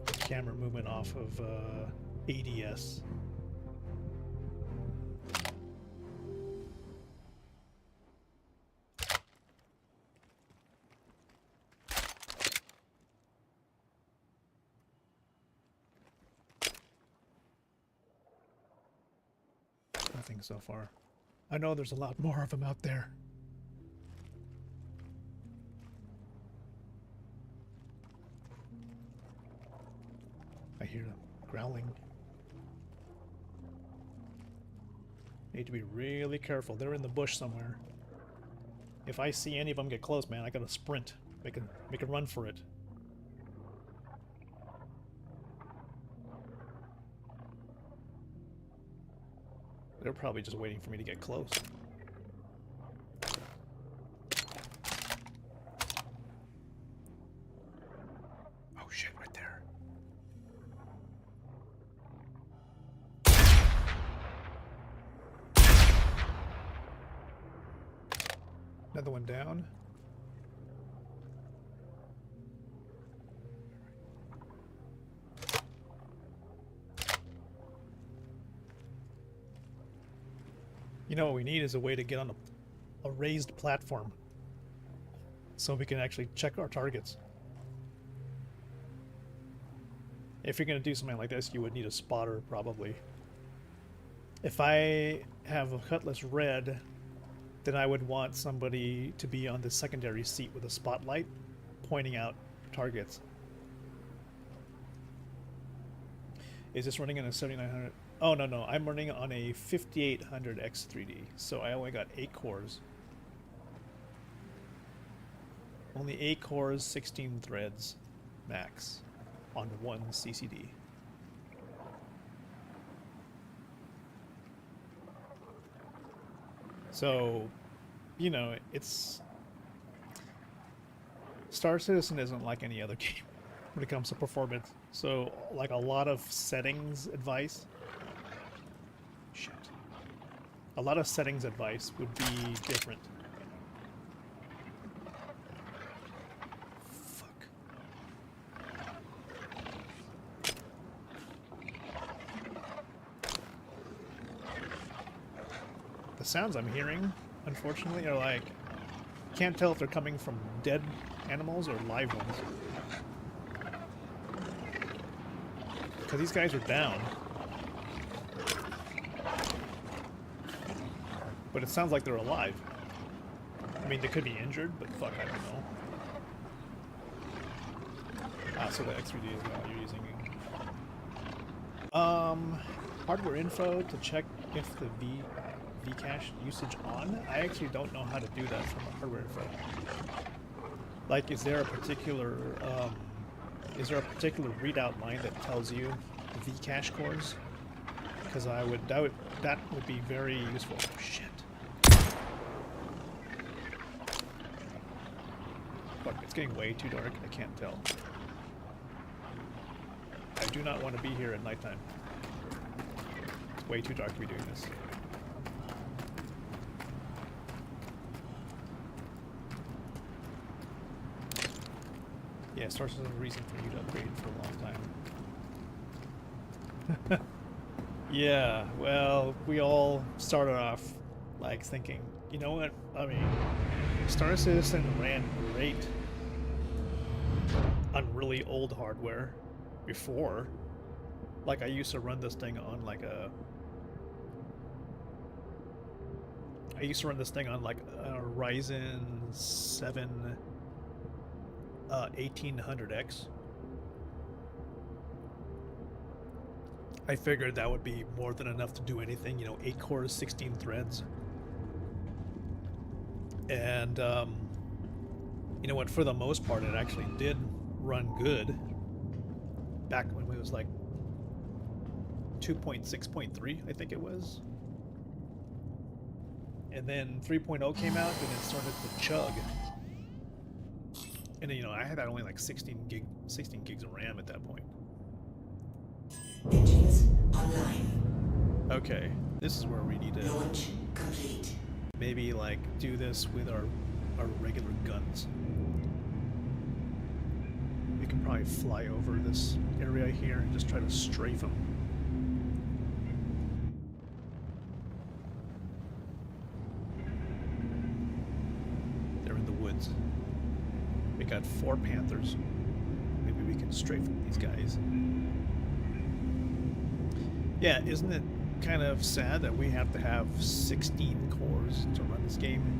camera movement off of ADS. Nothing so far. I know there's a lot more of them out there. I hear them growling. Need to be really careful. They're in the bush somewhere. If I see any of them get close, man, I gotta sprint. Make a run for it. They're probably just waiting for me to get close. Oh shit, right there. Another one down. You know what we need is a way to get on a raised platform so we can actually check our targets. If you're going to do something like this, you would need a spotter, probably. If I have a Cutlass Red, then I would want somebody to be on the secondary seat with a spotlight pointing out targets. Is this running on a 7900? Oh, no, I'm running on a 5800 X3D, so I only got 8 cores. Only 8 cores, 16 threads max on one CCD. So, you know, it's... Star Citizen isn't like any other game when it comes to performance. So, like a lot of settings advice... Shit. A lot of settings advice would be different. Fuck. The sounds I'm hearing, unfortunately, are like... Can't tell if they're coming from dead animals or live ones. Because these guys are down. But it sounds like they're alive. I mean, they could be injured, but fuck, I don't know. Ah, so the X3D is what you're using. Hardware info to check if the Vcache usage on. I actually don't know how to do that from the hardware info. Like, is there a particular readout line that tells you the Vcache cores? Because that would be very useful. Oh, shit. Fuck, it's getting way too dark. I can't tell. I do not want to be here at nighttime. It's way too dark to be doing this. Yeah, Star Citizen is a reason for you to upgrade for a long time. Yeah, well, we all started off like thinking, you know what? I mean, Star Citizen ran great on really old hardware before. Like, I used to run this thing on like a... I used to run this thing on like a Ryzen 7 1800X. I figured that would be more than enough to do anything, you know, 8 cores, 16 threads. And, you know what, for the most part, it actually did run good. Back when it was like 2.6.3, I think it was. And then 3.0 came out, and it started to chug. And, you know, I had only like 16 gigs of RAM at that point. Engines online. Okay, this is where we need to launch complete. Maybe like do this with our regular guns. We can probably fly over this area here and just try to strafe them. They're in the woods. We got 4 Panthers. Maybe we can strafe these guys. Yeah, isn't it kind of sad that we have to have 16 cores to run this game.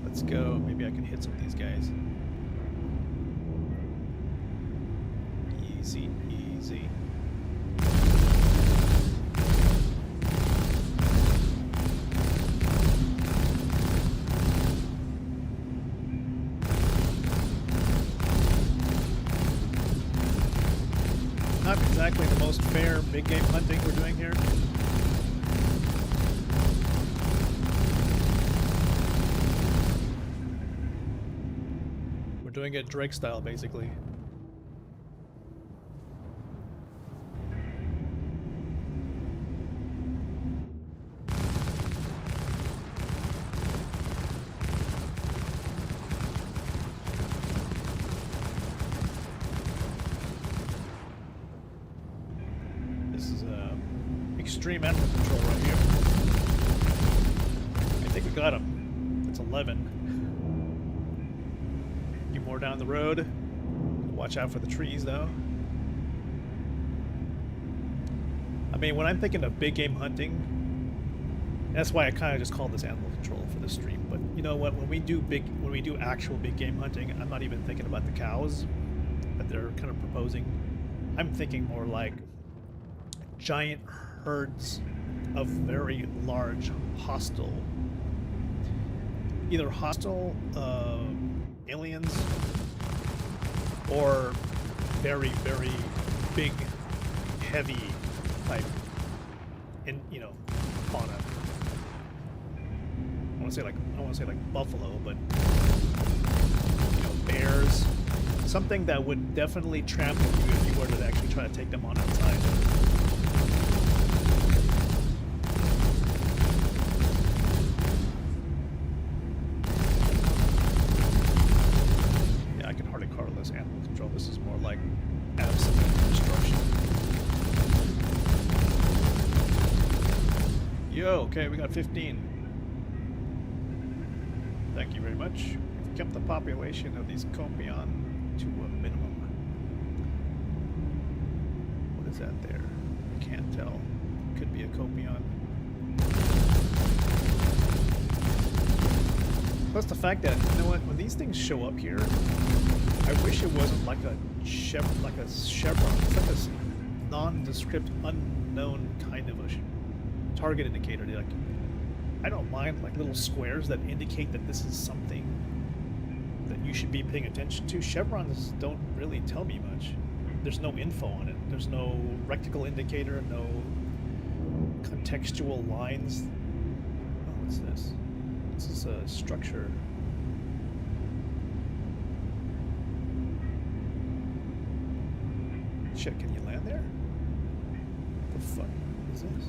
Let's go. Maybe I can hit some of these guys. Easy, easy. Not exactly the most fair big game hunting we're doing here. We're doing it Drake style, basically. Extreme animal control right here. I think we got him. It's 11. A few more down the road. Watch out for the trees, though. I mean, when I'm thinking of big game hunting, that's why I kind of just call this animal control for this stream. But you know what? When we do actual big game hunting, I'm not even thinking about the cows that they're kind of proposing. I'm thinking more like giant herds of very large hostile, either hostile aliens or very, very big, heavy type, fauna. I want to say like buffalo, but bears, something that would definitely trample you if you were to actually try to take them on outside. Animal control. This is more like absolute destruction. Yo, okay, we got 15. Thank you very much. We've kept the population of these Copion to a minimum. What is that there? I can't tell. Could be a Copion. Plus the fact that, you know what, when these things show up here, I wish it wasn't like a chevron. It's like a nondescript, unknown kind of a target indicator. Like, I don't mind like little squares that indicate that this is something that you should be paying attention to. Chevrons don't really tell me much. There's no info on it. There's no reticle indicator, no contextual lines. Oh, what's this? This is a structure. Shit, can you land there? What the fuck is this?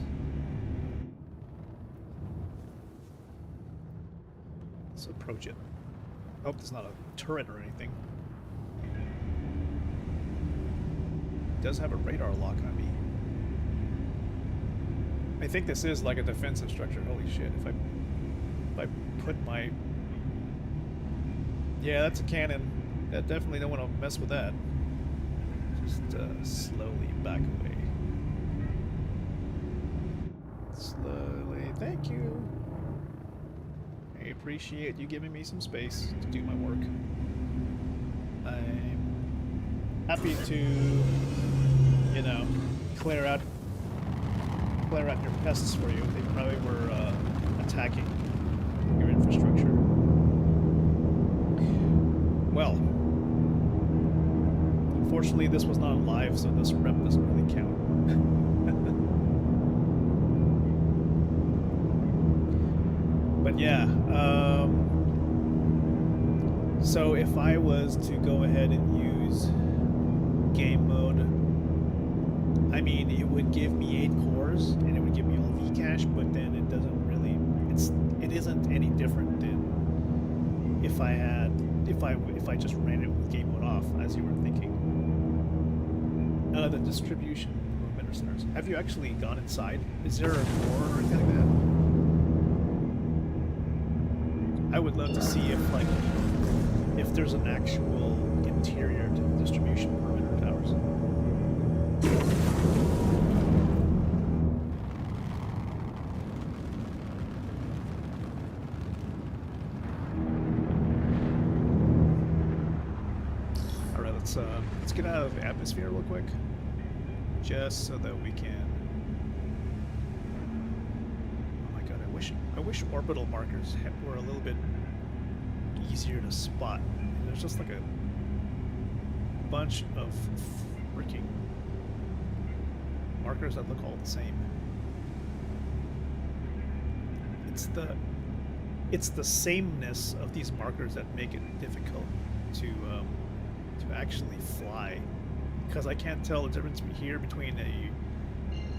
Let's approach it. I hope there's not a turret or anything. It does have a radar lock on me. I think this is like a defensive structure. Holy shit, if I put my... Yeah, that's a cannon. I definitely don't want to mess with that. Just slowly back away. Slowly. Thank you. I appreciate you giving me some space to do my work. I'm happy to, you know, clear out your pests for you. They probably were attacking your infrastructure. Well, unfortunately this was not live, so this rep doesn't really count. But yeah, so if I was to go ahead and use game mode, I mean, it would give me 8 cores and it would give me all Vcache, but then it doesn't really, it isn't any different than if I just ran it with game mode off, as you were thinking. The distribution movement centers. Have you actually gone inside? Is there a core or anything like that? I would love to see if if there's an actual interior to the distribution perimeter towers. All right, let's get out of the atmosphere real quick, just so that we can. Oh my god, I wish orbital markers were a little bit easier to spot. There's just like a bunch of freaking markers that look all the same. It's the sameness of these markers that make it difficult to actually fly, because I can't tell the difference here between a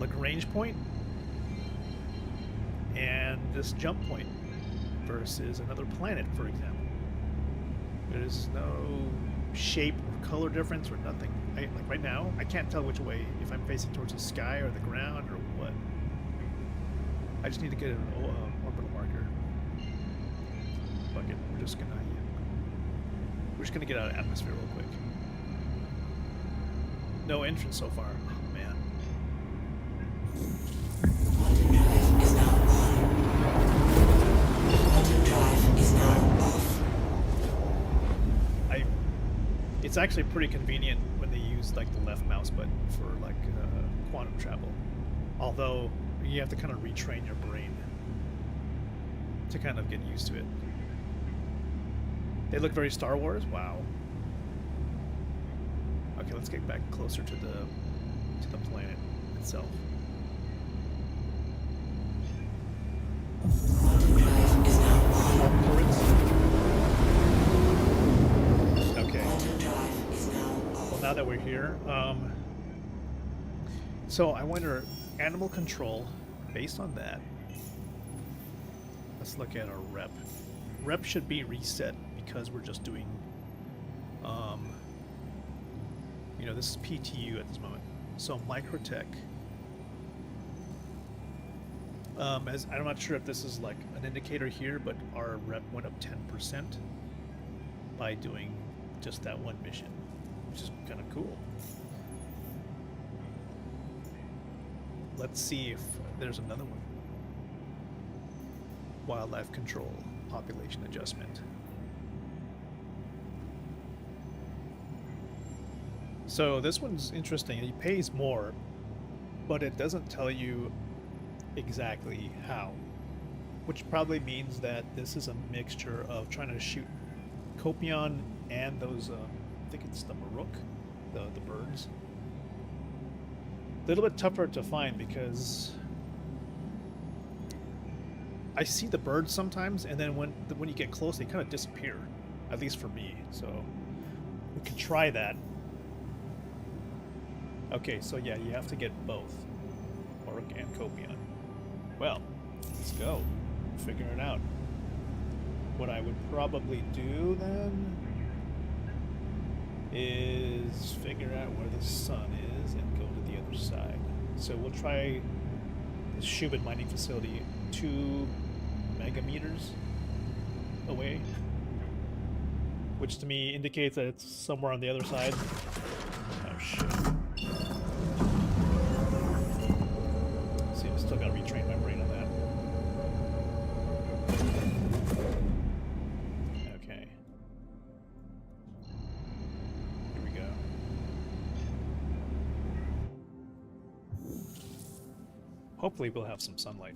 Lagrange point and this jump point versus another planet, for example. There's no shape or color difference or nothing. Like right now, I can't tell which way, if I'm facing towards the sky or the ground or what. I just need to get an orbital marker. Fuck it, we're just gonna get out of atmosphere real quick. No entrance so far. Oh man. Quantum drive is now on. Quantum drive is now off. It's actually pretty convenient when they use like the left mouse button for like quantum travel. Although you have to kind of retrain your brain to kind of get used to it. They look very Star Wars. Wow. Okay, let's get back closer to the planet itself. Quantum drive is now on. Okay. Quantum drive is now off. Well, now that we're here, so I wonder, animal control, based on that, let's look at our rep. Rep should be reset because we're just doing, you know, this is PTU at this moment. So microtech, as I'm not sure if this is like an indicator here, but our rep went up 10% by doing just that one mission, which is kind of cool. Let's see if there's another one. Wildlife control, population adjustment. So this one's interesting. It pays more, but it doesn't tell you exactly how, which probably means that this is a mixture of trying to shoot Copion and those, I think it's the Maruk, the birds. A little bit tougher to find because I see the birds sometimes, and then when you get close, they kind of disappear, at least for me. So we could try that. Okay, so yeah, you have to get both, Maruk and Copion. Well, let's go. Figure it out. What I would probably do then is figure out where the sun is and go to the other side. So we'll try the Shubin mining facility 2 megameters away, which to me indicates that it's somewhere on the other side. Oh shit. See, I've still got to retrain my brain on that. Okay. Here we go. Hopefully we'll have some sunlight.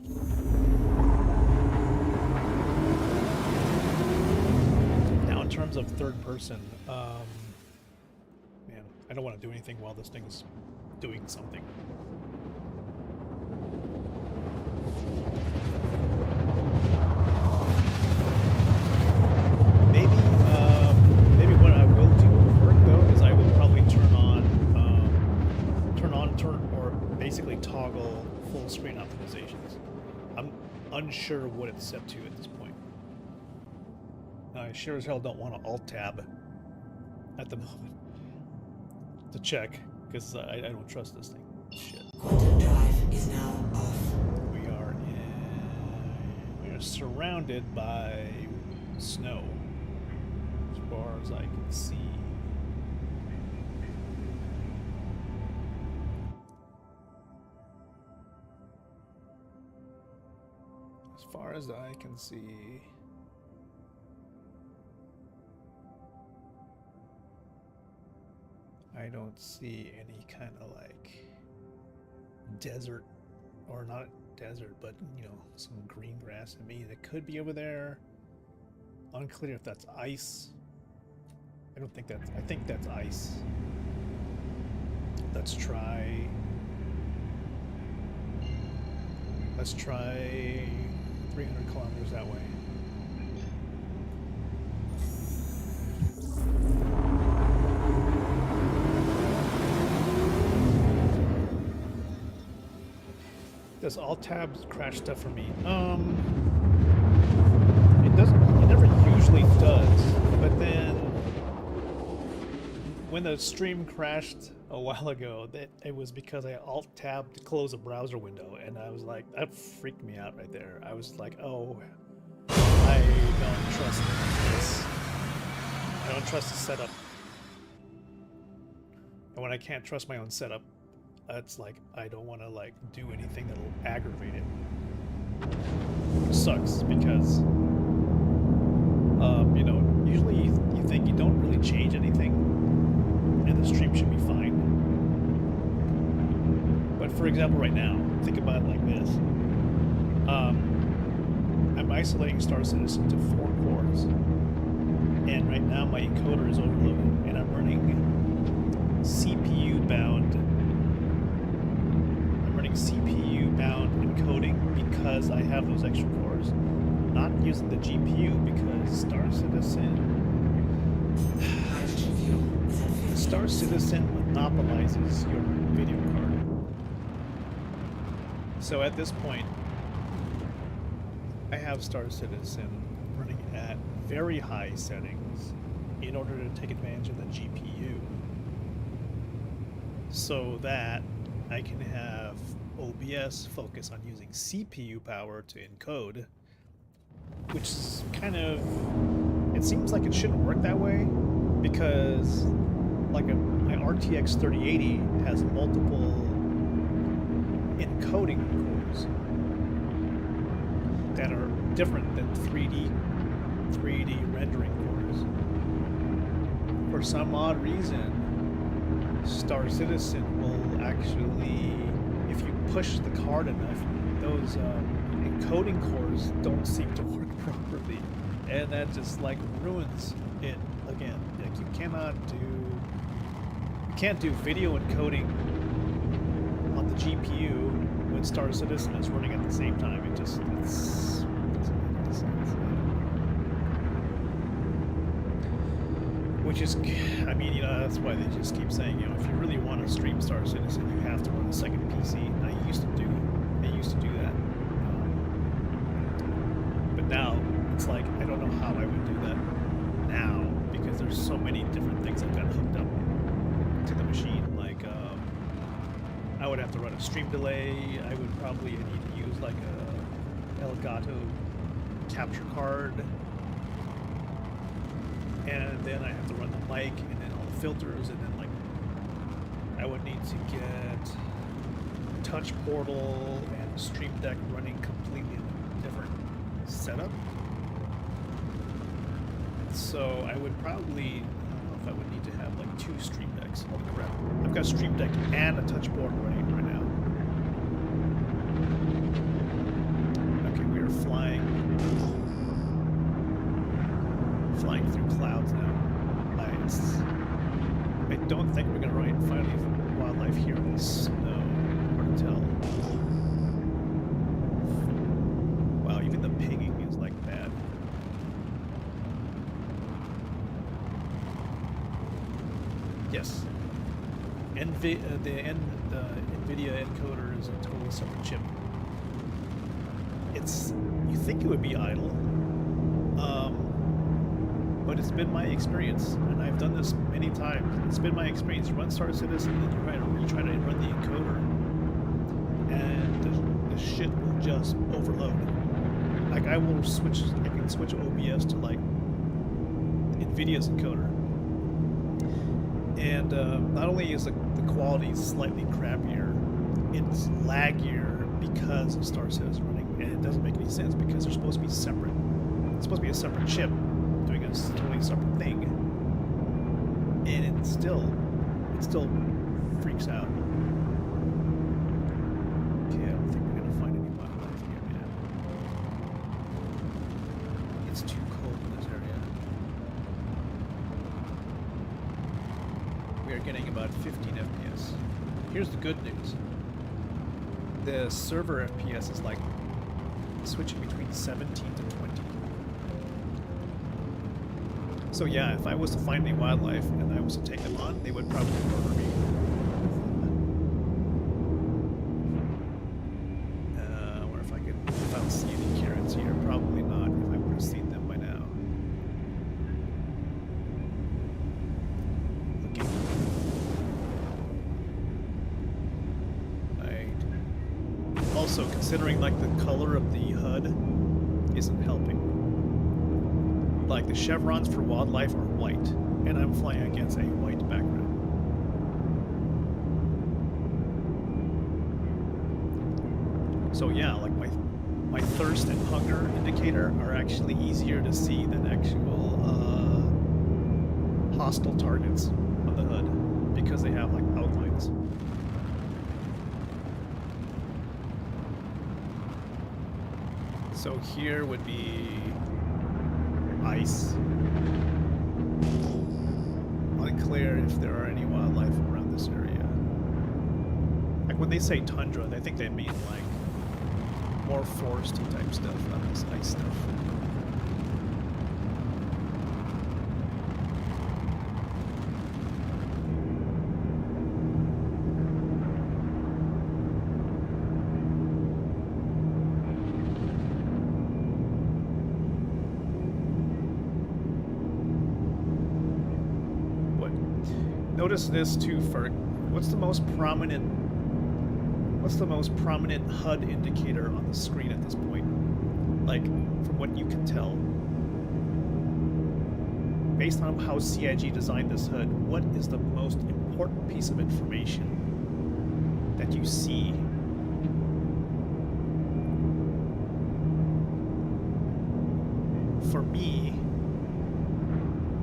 Now in terms of third person, man, I don't want to do anything while this thing's doing something. Maybe what I will do for it though is I will probably turn or basically toggle full screen optimizations. I'm unsure what it's set to at this point. I sure as hell don't want to alt tab at the moment to check because I don't trust this thing. Shit. Quantum drive is now off. We are surrounded by snow. It's far as I can see. As far as I can see. I don't see any kind of like desert, or not desert, but you know, some green grass. I mean, it could be over there. Unclear if that's ice. I don't think that's, I think that's ice. Let's try 300 kilometers that way. Does alt tabs crash stuff for me? It doesn't. It never usually does. But then, when the stream crashed a while ago, it was because I alt tabbed to close a browser window, and I was like, that freaked me out right there. I was like, oh, I don't trust this. I don't trust the setup. And when I can't trust my own setup, it's like I don't want to like do anything that'll aggravate it. Which sucks because you know, usually you think you don't really change anything and the stream should be fine. But for example, right now, think about it like this. I'm isolating Star Citizen to 4 cores, and right now my encoder is overloaded, and I'm running CPU-bound encoding because I have those extra cores. Not using the GPU because Star Citizen monopolizes your video card. So at this point, I have Star Citizen running at very high settings in order to take advantage of the GPU, so that I can have OBS focus on using CPU power to encode, which is kind of, it seems like it shouldn't work that way, because like my RTX 3080 has multiple encoding cores that are different than 3D rendering cores. For some odd reason, Star Citizen will actually, if you push the card enough, those encoding cores don't seem to work properly, and that just like ruins it again. Like you can't do video encoding on the GPU when Star Citizen is running at the same time. It doesn't make any sense. Which is, I mean, you know, that's why they just keep saying, you know, if you really want to stream Star Citizen, you have to run a second PC. And I used to do that. But now, it's like, I don't know how I would do that now, because there's so many different things I've got hooked up to the machine. Like, I would have to run a stream delay. I would probably need to use like a Elgato capture card. And then I have to run the mic, and then all the filters, and then like I would need to get Touch Portal and Stream Deck running completely in a different setup. So I would probably, I don't know if I would need to have like 2 Stream Decks. Holy crap. I've got Stream Deck and a Touch Board running right now. Okay, we are flying through clouds now. I don't think we're gonna run into wildlife here in the snow. Hard to tell. Wow, even the pinging is like bad. The NVIDIA encoder is a totally separate chip. You think it would be idle, but it's been my experience, and I've done this many times. It's been my experience. Run Star Citizen, and then you try to run the encoder, and the shit will just overload. Like I can switch OBS to like NVIDIA's encoder. And not only is the quality slightly crappier, it's laggier because of Star Citizen running, and it doesn't make any sense because they're supposed to be separate. It's supposed to be a separate chip doing a totally separate thing, and it still freaks out. Okay, I don't think we're gonna find any wildlife here, man. It's too cold in this area. We are getting about 15 FPS. Here's the good news. The server FPS is like switching between 17 to 20. So yeah, if I was to find any wildlife and I was to take them on, they would probably murder me. Or if I don't see any carrots here, probably not, if I would have seen them by now. Looking. Right. Also, considering like the color of the HUD isn't helping. Like the chevrons for wildlife are white, and I'm flying against a white background. So yeah, like my thirst and hunger indicator are actually easier to see than actual hostile targets on the HUD because they have like outlines. So here would be ice. Unclear if there are any wildlife around this area. Like when they say tundra, I think they mean like more foresty type stuff, not this ice stuff. Notice this too, Ferg. What's the most prominent HUD indicator on the screen at this point? Like, from what you can tell. Based on how CIG designed this HUD, what is the most important piece of information that you see? For me,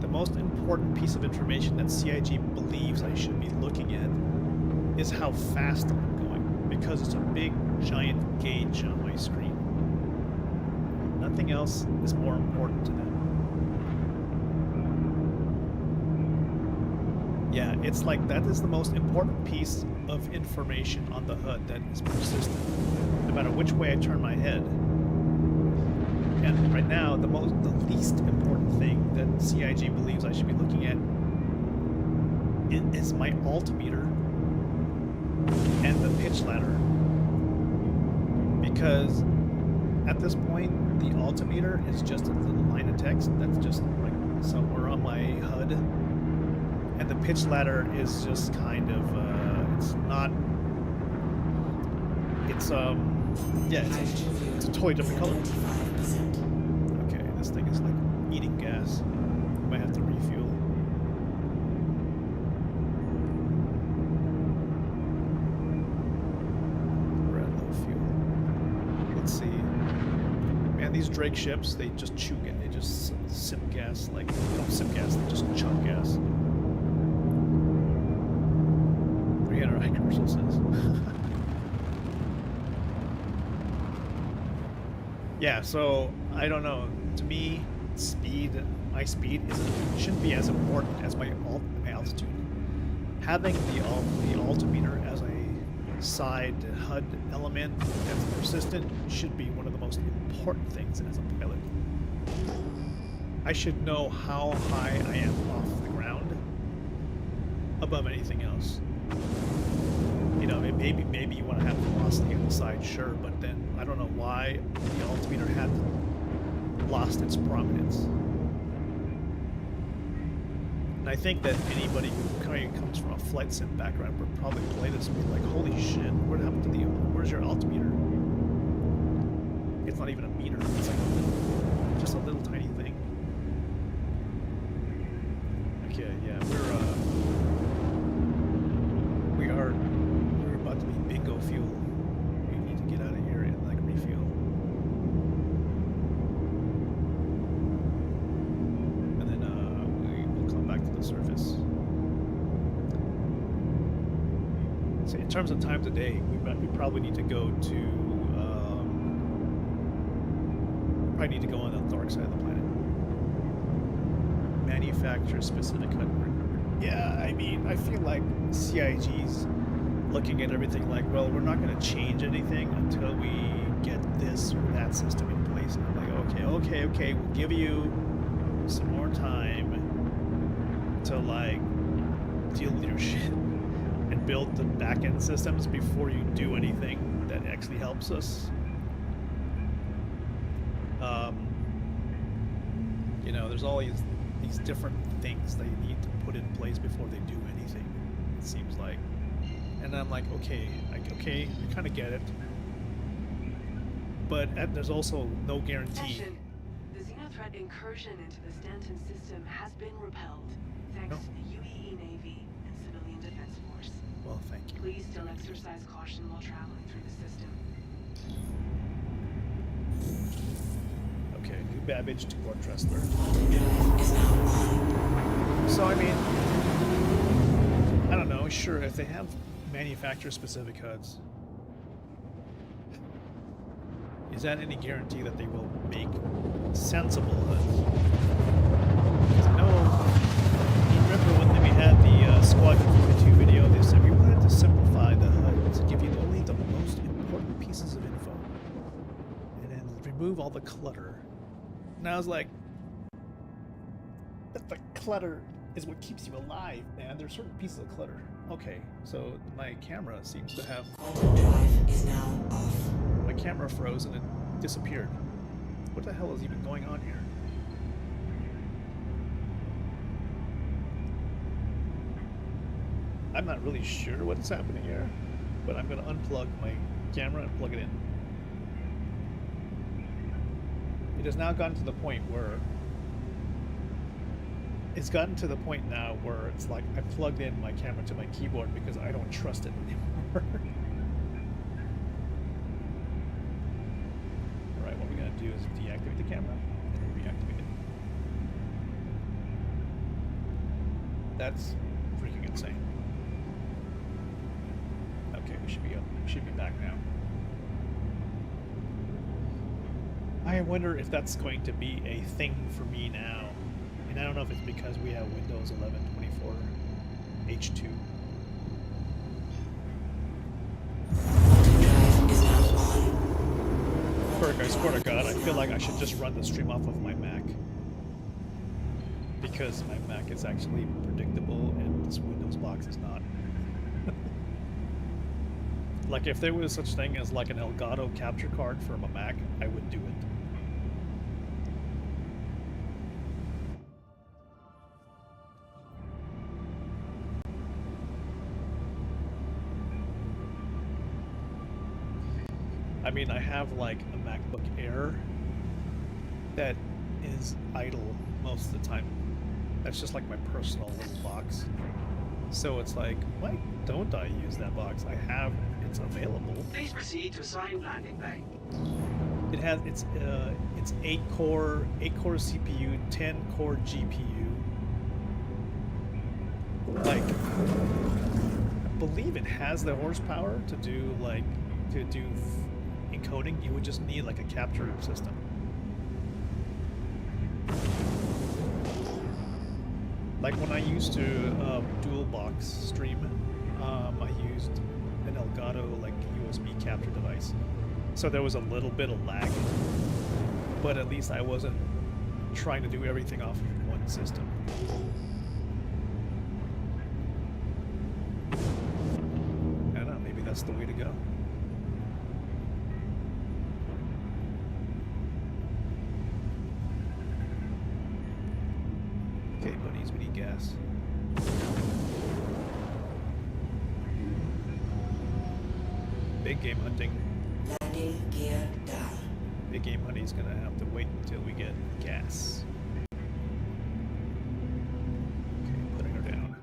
the most important piece of information that CIG believes I should be looking at is how fast I'm going, because it's a big, giant gauge on my screen. Nothing else is more important to them. Yeah, it's like that is the most important piece of information on the HUD that is persistent, no matter which way I turn my head. And right now, the least important thing that CIG believes I should be looking at is my altimeter and the pitch ladder. Because at this point, the altimeter is just a little line of text that's just like somewhere on my HUD. And the pitch ladder is just kind of, it's a totally different color. Okay, this thing is like eating gas. Might have to refuel. We're at low fuel. Let's see. Man, these Drake ships, they just chew gas. They just sip gas, like, don't sip gas, they just chug gas. 300 high commercial says. Yeah, so I don't know. To me, my speed shouldn't be as important as my altitude. Having the altimeter as a side HUD element that's persistent should be one of the most important things as a pilot. I should know how high I am off the ground above anything else. You know, maybe you want to have velocity on the side, sure, but then I don't know why the altimeter had lost its prominence. And I think that anybody who comes from a flight sim background would probably play this and be like, holy shit, what happened to where's your altimeter? It's not even a meter, it's like just a little tiny thing. So in terms of times a day, we probably need to go to probably need to go on the dark side of the planet. Manufacturer specific HUD. Yeah, I mean, I feel like CIG's looking at everything like, well, we're not going to change anything until we get this or that system in place. And I'm like, okay, we'll give you some more time to like deal with your shit and build the back-end systems before you do anything that actually helps us. You know, there's all these different things they need to put in place before they do anything, it seems like. And I'm like, okay, I kind of get it. But there's also no guarantee. Attention. The Xenothreat incursion into the Stanton system has been repelled, thanks to the UEE Navy and Civilian Defense Force. Well, thank you. Please still exercise caution while traveling through the system. Okay, new Babbage to Port Tressler. So, I mean, I don't know, sure, if they have manufacturer-specific HUDs, is that any guarantee that they will make sensible HUDs? Because I know, you remember when we had the Squadron 42 video, they said we wanted to simplify the HUD to give you only the most important pieces of info, and then remove all the clutter. And I was like, but the clutter is what keeps you alive, man. There's certain pieces of clutter. Okay, so my camera seems to have... My camera froze and it disappeared. What the hell is even going on here? I'm not really sure what's happening here, but I'm going to unplug my camera and plug it in. It has now gotten to the point where it's gotten to the point now where it's like I plugged in my camera to my keyboard because I don't trust it anymore. Alright, what we're going to do is deactivate the camera and then reactivate it. That's freaking insane. Okay, we should be up. We should be back now. I wonder if that's going to be a thing for me now. And I don't know if it's because we have Windows 11 24 H2. Berg, I swear to God, I feel like I should just run the stream off of my Mac. Because my Mac is actually predictable and this Windows box is not. Like if there was such thing as like an Elgato capture card from a Mac, I would do it. I mean, I have like a MacBook Air that is idle most of the time. That's just like my personal little box. So it's like, why don't I use that box? I have, it's available. Please proceed to assigned landing bay. It has, it's 8 core CPU, 10 core GPU. Like, I believe it has the horsepower to do like, to do encoding. You would just need like a capture system. Like when I used to dual box stream, I used an Elgato like USB capture device. So there was a little bit of lag, but at least I wasn't trying to do everything off of one system. I don't know, maybe that's the way to go. Okay, buddies, we need gas. Big game hunting. Landing gear down. Big game hunting is gonna have to wait until we get gas. Okay, putting her down.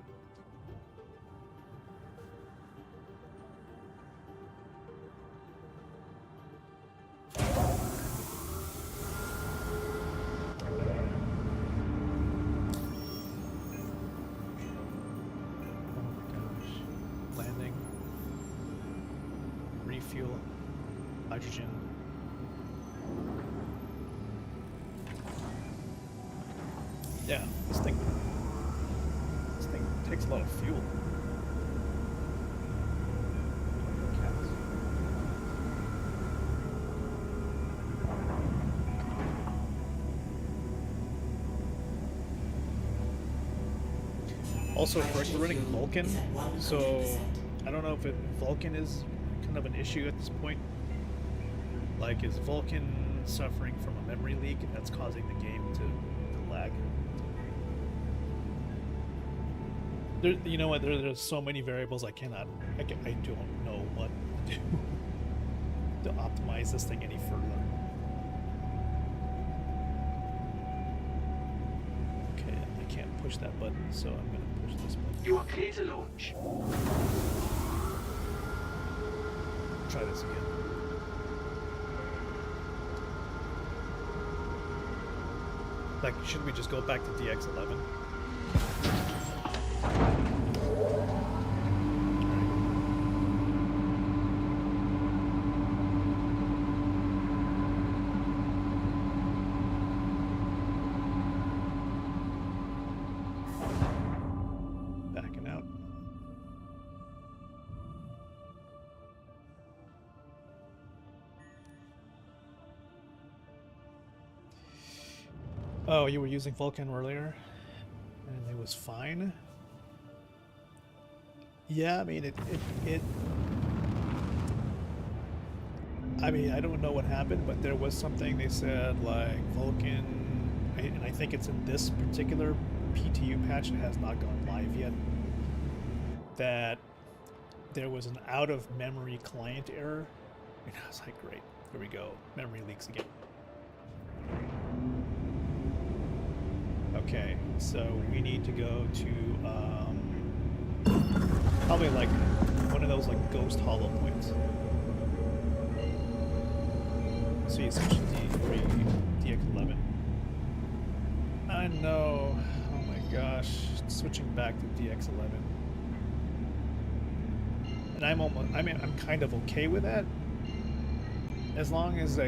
Oh my gosh. Landing. fuel, hydrogen. Yeah, this thing takes a lot of fuel. Also, correct, we're running Vulcan, so I don't know if Vulcan is kind of an issue at this point. Like, is Vulcan suffering from a memory leak and that's causing the game to lag? You know what? There's so many variables I don't know what to do to optimize this thing any further. Okay, I can't push that button, so I'm gonna push this button. You are clear to launch. Try this again. Like, should we just go back to DX11? Backing out. Oh, you were using Vulkan earlier, and it was fine. Yeah, I mean I mean, I don't know what happened, but there was something they said like Vulkan, and I think it's in this particular PTU patch that has not gone live yet, that there was an out of memory client error. And I was like, great, here we go, memory leaks again. Okay, so we need to go to probably like one of those like ghost hollow points. So you switch to DX11. I know. Oh my gosh, switching back to DX11. And I'm kind of okay with that, as long as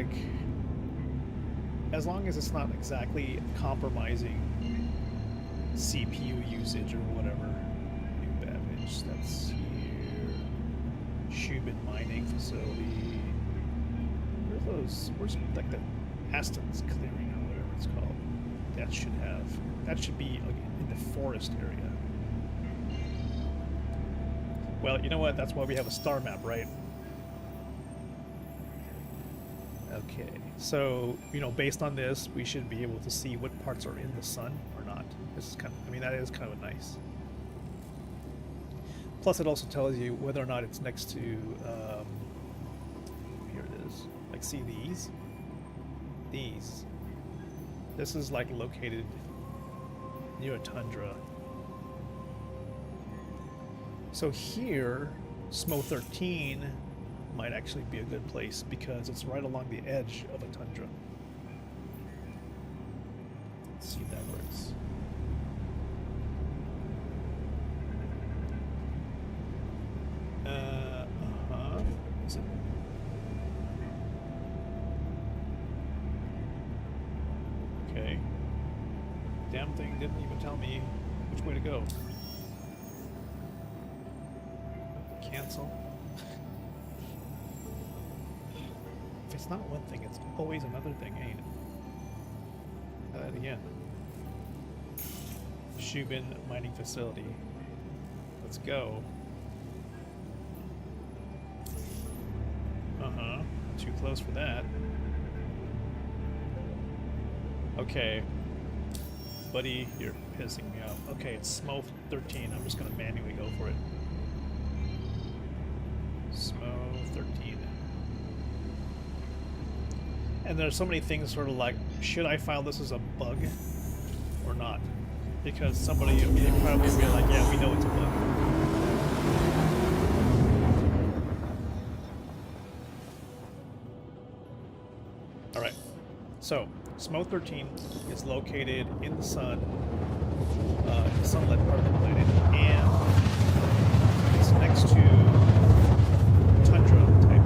it's not exactly compromising CPU usage or whatever. New Babbage, that's here. Shubin mining facility. Where's like the Aston's clearing or whatever it's called? That should be in the forest area. Well, you know what? That's why we have a star map, right? Okay, so, you know, based on this, we should be able to see what parts are in the sun or not. This is kind of, I mean, that is kind of nice. Plus, it also tells you whether or not it's next to, here it is. Like, see these? These. This is, like, located near a tundra. So here, SMO 13 might actually be a good place because it's right along the edge of a tundra. Let's see if that works. Is it? Okay. Damn thing didn't even tell me which way to go. Cancel. If it's not one thing, it's always another thing, ain't it? Try that again. Shubin mining facility. Let's go. Too close for that. Okay. Buddy, you're pissing me off. Okay, it's SMO 13. I'm just gonna manually go for it. SMO 13. And there's so many things sort of like, should I file this as a bug or not? Because somebody immediately probably be like, yeah, we know it's a bug. Alright, so SMO 13 is located in the sun, the sunlit part of the planet, and it's next to tundra type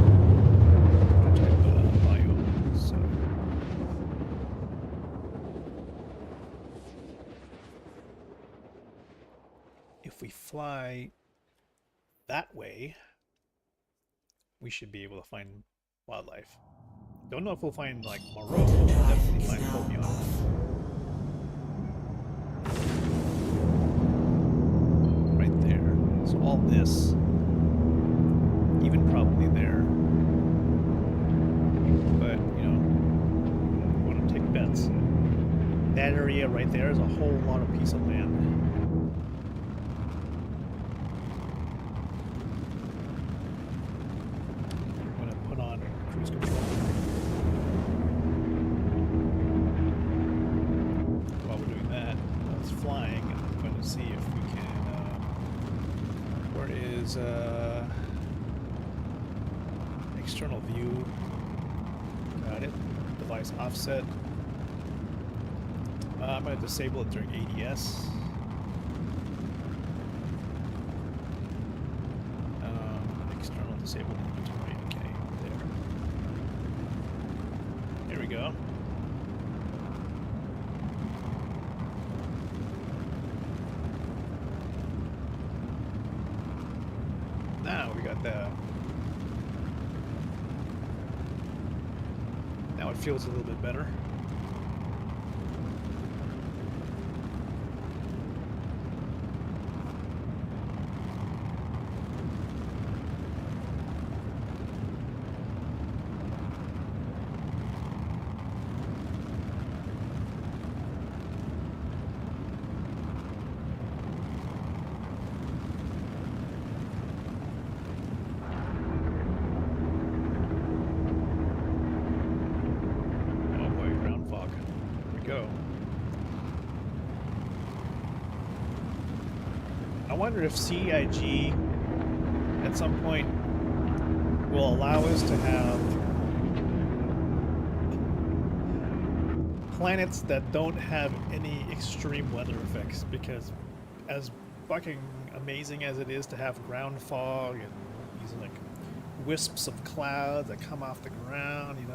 fly that way, we should be able to find wildlife. Don't know if we'll find like Moreau, but we'll definitely find Copion. Right there. So all this, even probably there. But, you know, want to take bets. That area right there is a whole lot of piece of land. I'm going to put on cruise control. While we're doing that, while it's flying, I'm going to see if we can... where is external view? Got it. Device offset. I'm going to disable it during ADS. External disabled inventory. Okay, there. Here we go. Now we got that. Now it feels a little bit better. I wonder if CIG at some point will allow us to have planets that don't have any extreme weather effects, because as fucking amazing as it is to have ground fog and these like wisps of clouds that come off the ground, you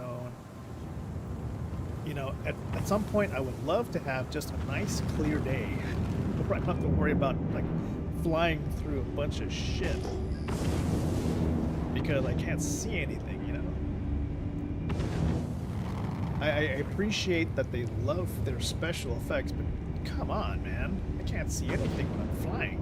know, at some point I would love to have just a nice clear day where I don't have to worry about like flying through a bunch of shit because I can't see anything, you know. I appreciate that they love their special effects, but come on, man. I can't see anything when I'm flying.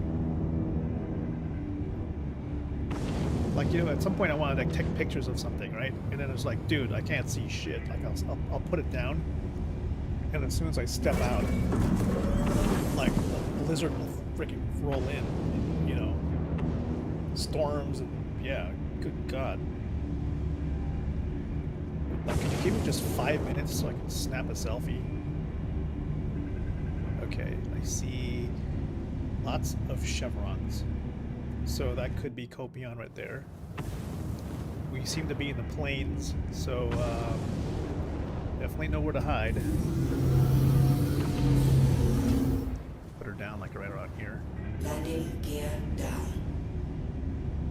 Like, you know, at some point I wanted to like, take pictures of something, right? And then it's like, dude, I can't see shit. Like, I'll put it down, and as soon as I step out, like, a blizzard will freaking roll in, you know, storms, and yeah, good God. Like, can you give me just 5 minutes so I can snap a selfie? Okay, I see lots of chevrons. So that could be Copion right there. We seem to be in the plains, so definitely know where to hide. Put her down like right around here. Landing gear down.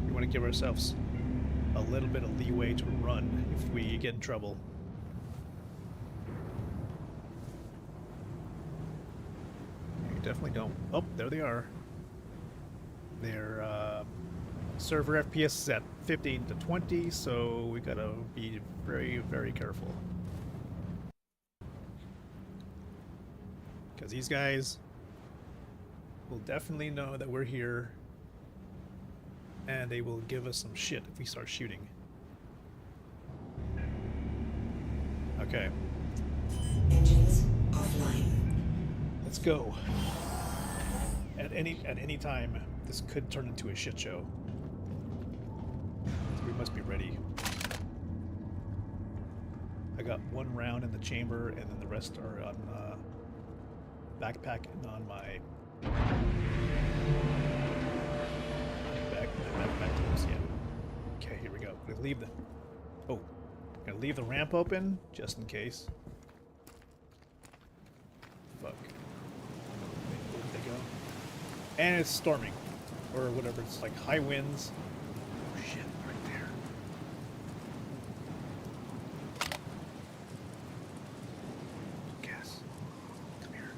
We want to give ourselves a little bit of leeway to run if we get in trouble. We definitely don't. Oh, there they are. Their server FPS is at 15 to 20, so we gotta be very, very careful. Because these guys will definitely know that we're here, and they will give us some shit if we start shooting. Okay. Engines offline. Let's go. At any time, this could turn into a shit show. So we must be ready. I got one round in the chamber, and then the rest are on backpack and on my backpack tools. Yeah. Okay, here we go. Gonna leave the gonna leave the ramp open just in case. Fuck. Where did they go? And it's storming, or whatever. It's like high winds. Oh shit! Right there. Gas. Come here.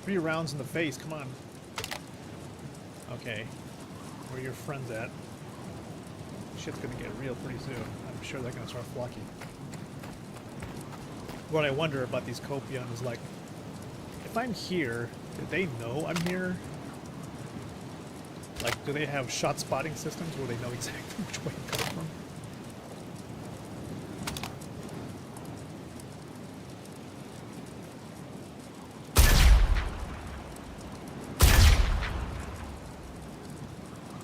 3 rounds in the face, come on. Okay. Where are your friends at? Shit's gonna get real pretty soon. I'm sure they're gonna start flocking. What I wonder about these Copion is like, if I'm here, do they know I'm here? Like, do they have shot spotting systems where they know exactly which way to come from?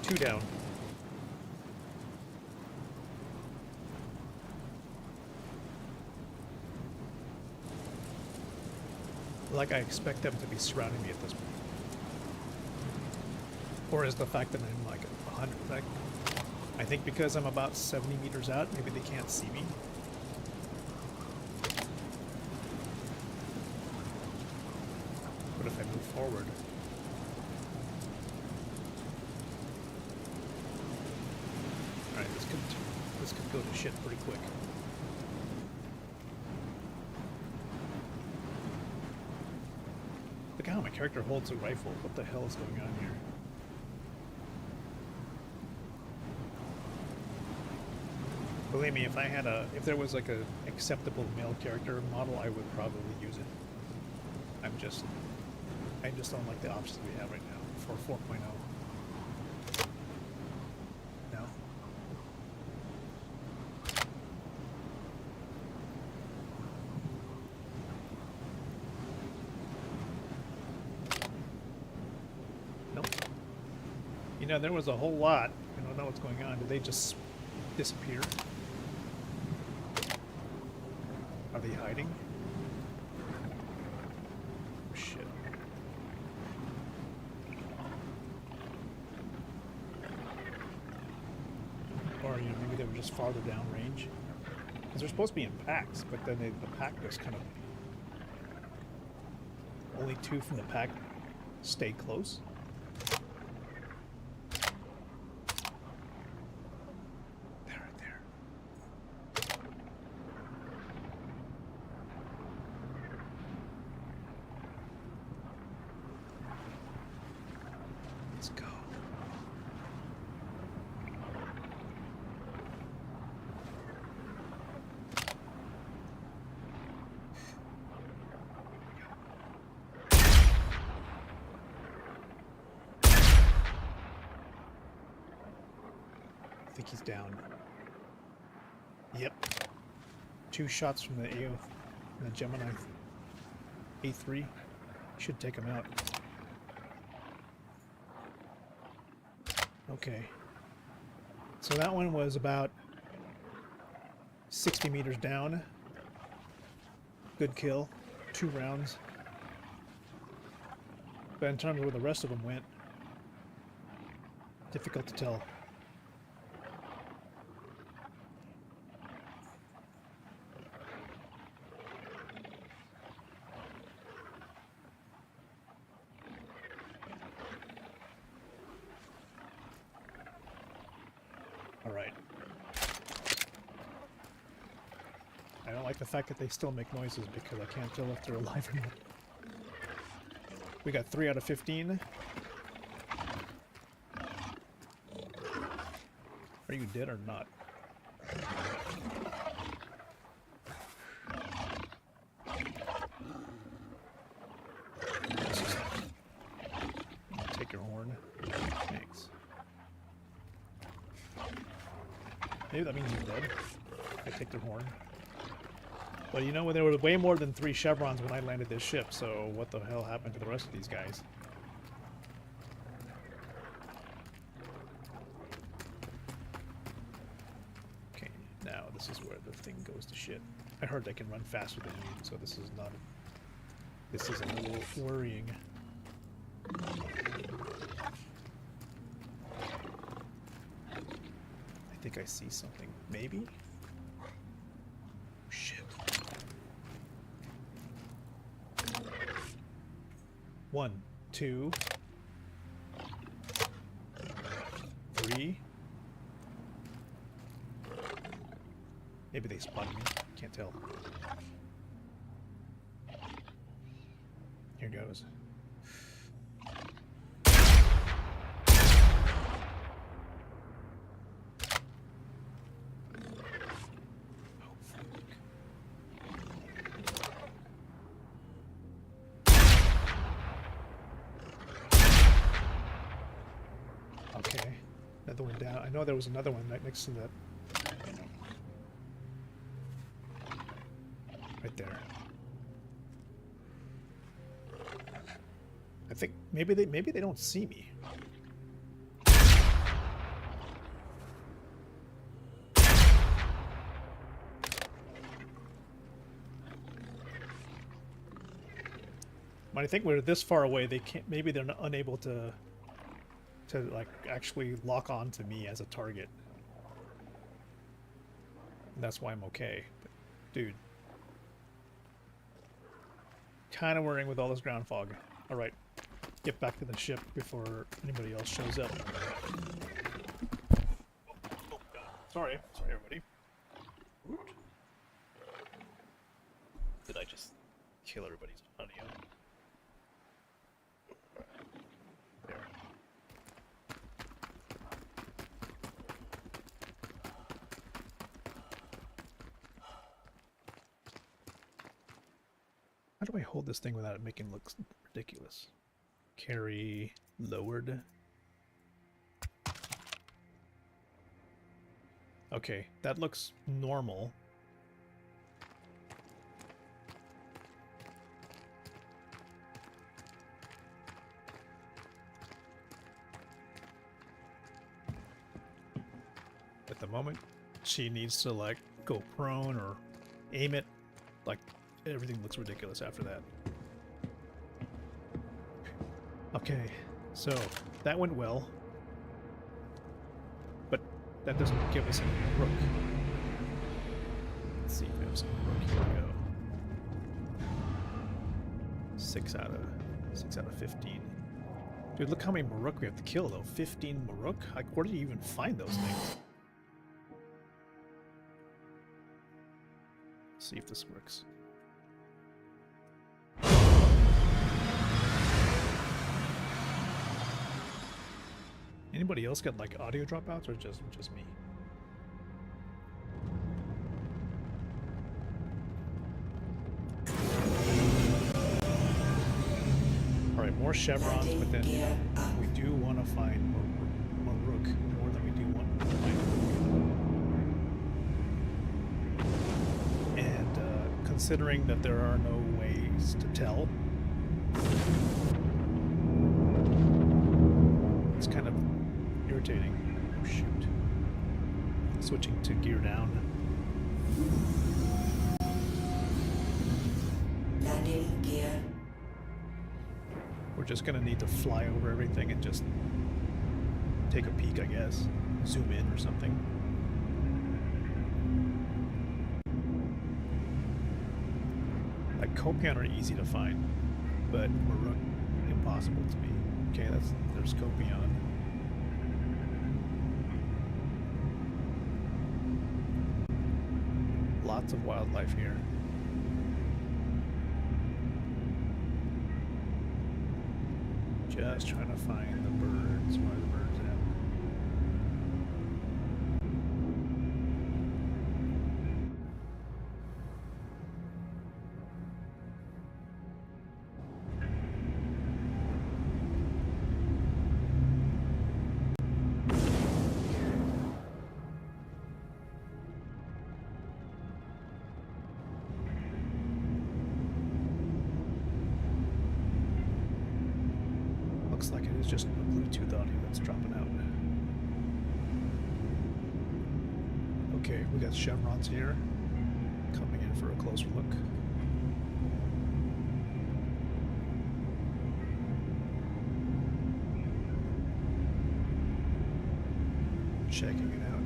Two down. Like, I expect them to be surrounding me at this point. Or is the fact that I'm like 100, like, I think because I'm about 70 meters out, maybe they can't see me. What if I move forward? Alright, this could go to shit pretty quick. Look how my character holds a rifle. What the hell is going on here? Believe me, if there was like a acceptable male character model, I would probably use it. I just don't like the options we have right now for 4.0. No. Nope. You know, there was a whole lot. I don't know what's going on. Did they just disappear? Are they hiding? Oh, shit. Or, you know, maybe they were just farther down range. Because they're supposed to be in packs, but then the pack just kind of... Only 2 from the pack stay close. I think he's down. Yep. 2 shots from the AO, the Gemini A3. Should take him out. Okay. So that one was about 60 meters down. Good kill. 2 rounds. But in terms of where the rest of them went, difficult to tell. Alright. I don't like the fact that they still make noises because I can't tell if they're alive or not. We got 3 out of 15. Are you dead or not? Take your horn. Thanks. Maybe that means you're dead. I take their horn. But you know, there were way more than 3 chevrons when I landed this ship, so what the hell happened to the rest of these guys? Okay, now this is where the thing goes to shit. I heard they can run faster than you, so this is not... This is a little worrying. I think I see something. Maybe? Shit. 1, 2, 3. Maybe they spotted me. Can't tell. Here goes. other one down. I know there was another one right next to that. Right there. I think maybe they don't see me. But I think we're this far away. They can't. Maybe they're unable to like actually lock on to me as a target. And that's why I'm okay. But, dude, kind of worrying with all this ground fog. All right, get back to the ship before anybody else shows up. Oh God. Sorry, everybody. Did I just kill everybody's audio? There. How do I hold this thing without it making it look ridiculous? Carry lowered. Okay, that looks normal. At the moment, she needs to like go prone or aim it. Like everything looks ridiculous after that. Okay, so that went well, but that doesn't give us any rook. Let's see if we have some rook. Here we go. 6 out of 15. Dude, look how many Maruk we have to kill though. 15 Maruk? Like, where do you even find those things? Let's see if this works. Anybody else got like audio dropouts or just me? Alright, more chevrons, but then we do want to find Maruk more than we do want to find Maruk. And considering that there are no ways to tell, it's kind of irritating. Oh shoot. Switching to gear down. Landing gear. We're just gonna need to fly over everything and just take a peek, I guess. Zoom in or something. Like Copion are easy to find, but Maruk impossible to me. Okay, there's Copion. Lots of wildlife here. Just trying to find the birds. Where are the birds at? Looks like it is just a Bluetooth audio that's dropping out. Okay, we got chevrons here. Coming in for a closer look. Checking it out.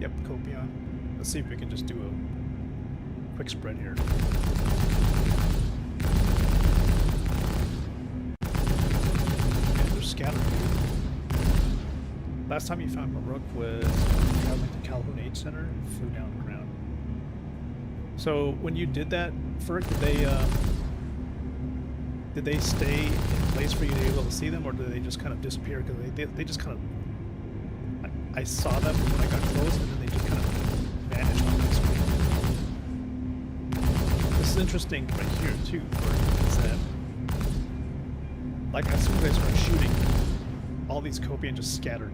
Yep, Copion. Let's see if we can just do a quick spread here. Scattered. Last time you found Maruk was traveling to Calhoun Aid Center and flew down the ground. So when you did that, Ferg, did they stay in place for you to be able to see them, or did they just kind of disappear? Because they just kind of, I saw them when I got close, and then they just kind of vanished on my screen. This is interesting right here too, Ferg, is that like as soon as I started shooting, all these Copian just scattered.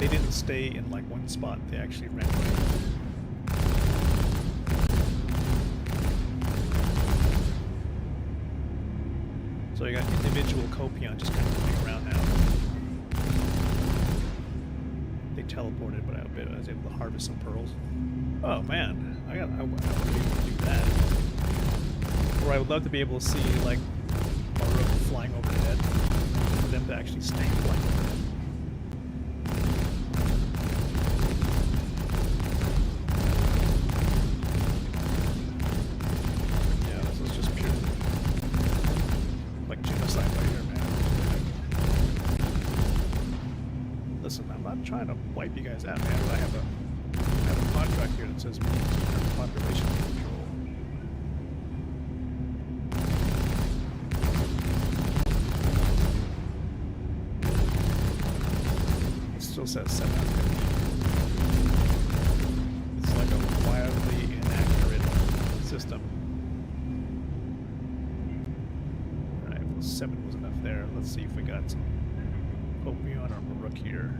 they didn't stay in like one spot. They actually ran away. So you got individual Copion just kind of running around now. They teleported, but I was able to harvest some pearls. Oh man, I would be able to do that. Or I would love to be able to see like Maruk flying overhead, for them to actually stay flying overhead. Yeah, this is just pure like genocide right here, man. Listen, I'm not trying to wipe you guys out, man. I have a contract here that says population control. It still says 750. It's like a wildly inaccurate system. Alright, well 7 was enough there. Let's see if we got some Opion or Maruk here.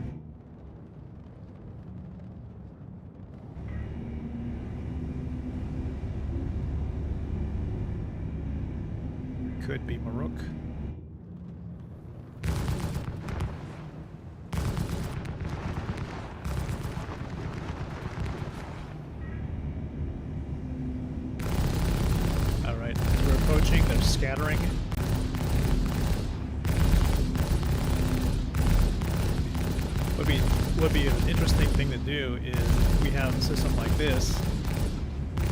Could be Maruk. Alright, we're approaching, they're scattering. Would be an interesting thing to do is if we have a system like this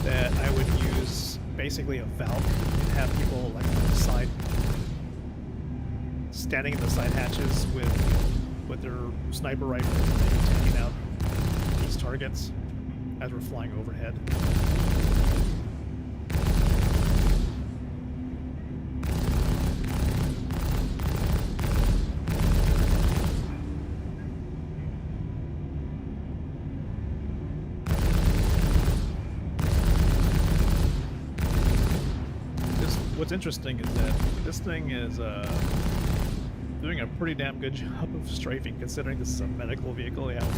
that I would use basically a valve and have people like on the side, standing in the side hatches with their sniper rifles and maybe taking out these targets as we're flying overhead. What's interesting is that this thing is doing a pretty damn good job of strafing, considering this is a medical vehicle. You have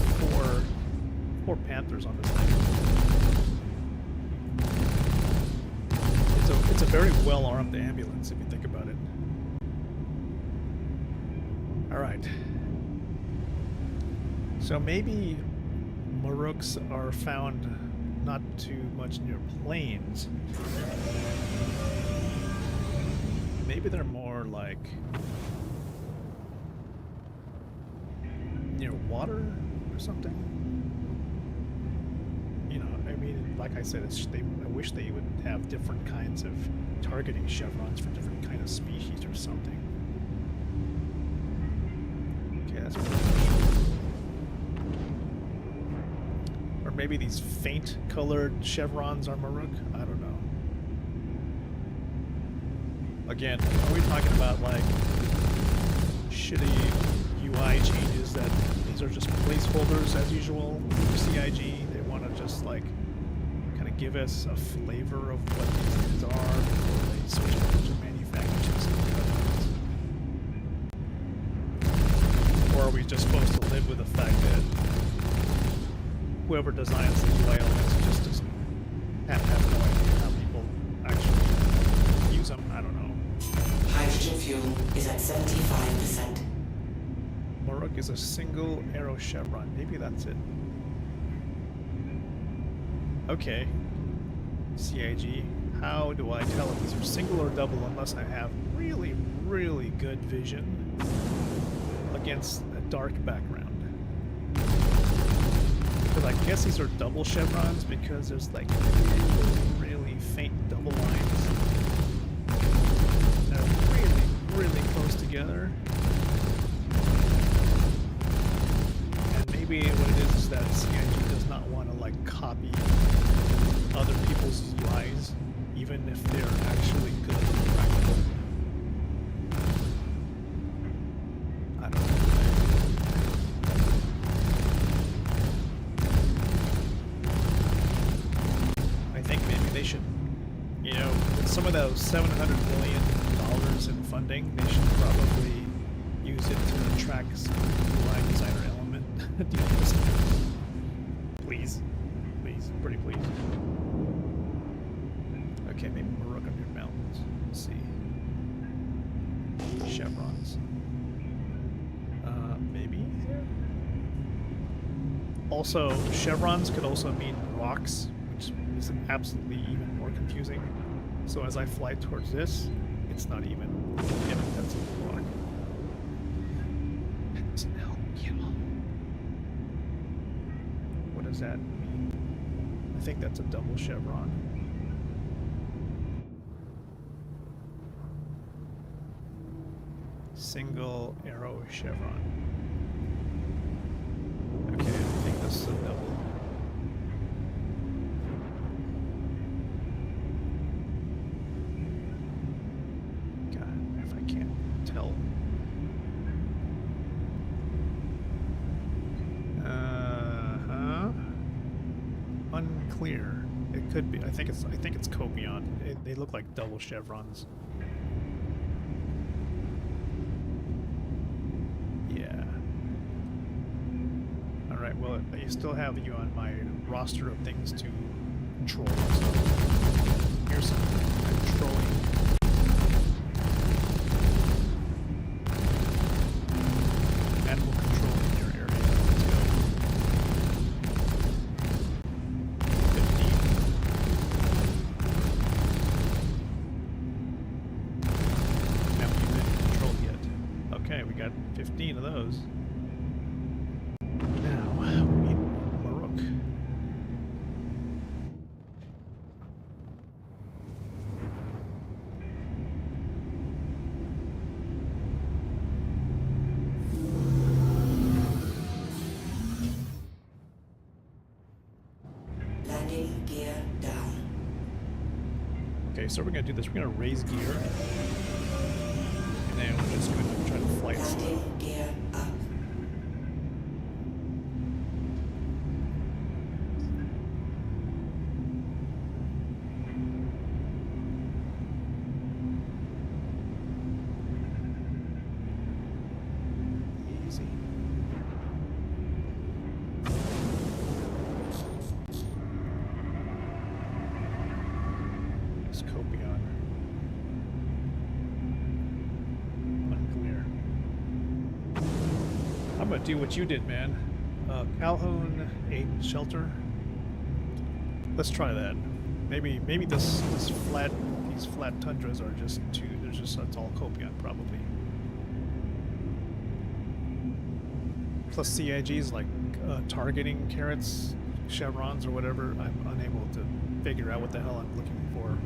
four Panthers on this thing. It's a very well-armed ambulance if you think about it. All right. So maybe Maruks are found not too much near planes. Maybe they're more like near water or something. You know, I mean, like I said, I wish they would have different kinds of targeting chevrons for different kind of species or something. Okay, that's pretty cool. Or maybe these faint colored chevrons are Maruk? I don't know. Again, are we talking about like shitty UI changes that these are just placeholders as usual for CIG? They want to just like kind of give us a flavor of what these things are before they switch over to manufacturers and or are we just supposed to live with the fact that whoever designs the UI elements just doesn't have no idea how people actually use them? I don't know. Hydrogen fuel is at 75%. Maruk is a single arrow chevron. Maybe that's it. Okay. CIG. How do I tell if these are single or double unless I have really, really good vision against a dark background? Because I guess these are double chevrons because there's like really, really faint double lines. They're really, really close together. And maybe what it is that CIG does not want to like copy other people's UIs, even if they're actually good and practical. I don't know. I think maybe they should, you know, with some of those $700 million in funding, they should probably use it to attract some UI designer element. Do you just... Please. Please. Pretty please. Okay, maybe Maruk under mountains. Let's see. Chevrons. Maybe here? Also, chevrons could also mean rocks, which is absolutely even more confusing. So as I fly towards this, it's not even. Yeah, that's a rock. That doesn't help. Yeah. What does that mean? I think that's a double chevron. Single arrow chevron. Okay, I think this is a double. God, if I can't tell. Unclear. It could be. I think it's Copion. They look like double chevrons. Yeah. Alright, well, I still have you on my roster of things to control. So here's some controlling. Animal control in your area. Let's go. 15. Haven't even been controlled yet. Okay, we got 15 of those. Now, we need Maruk. Landing gear down. Okay, so we're gonna do this. We're gonna raise gear. And then we're just gonna try to fly it slow. Landing gear up. Easy. It's Copion. Unclear. I'm gonna do what you did, man. Calhoun, 8 shelter. Let's try that. Maybe these flat tundras are just too. There's just that's all Copion probably. Plus CIGs like targeting carrots, chevrons, or whatever. I'm unable to figure out what the hell I'm looking for.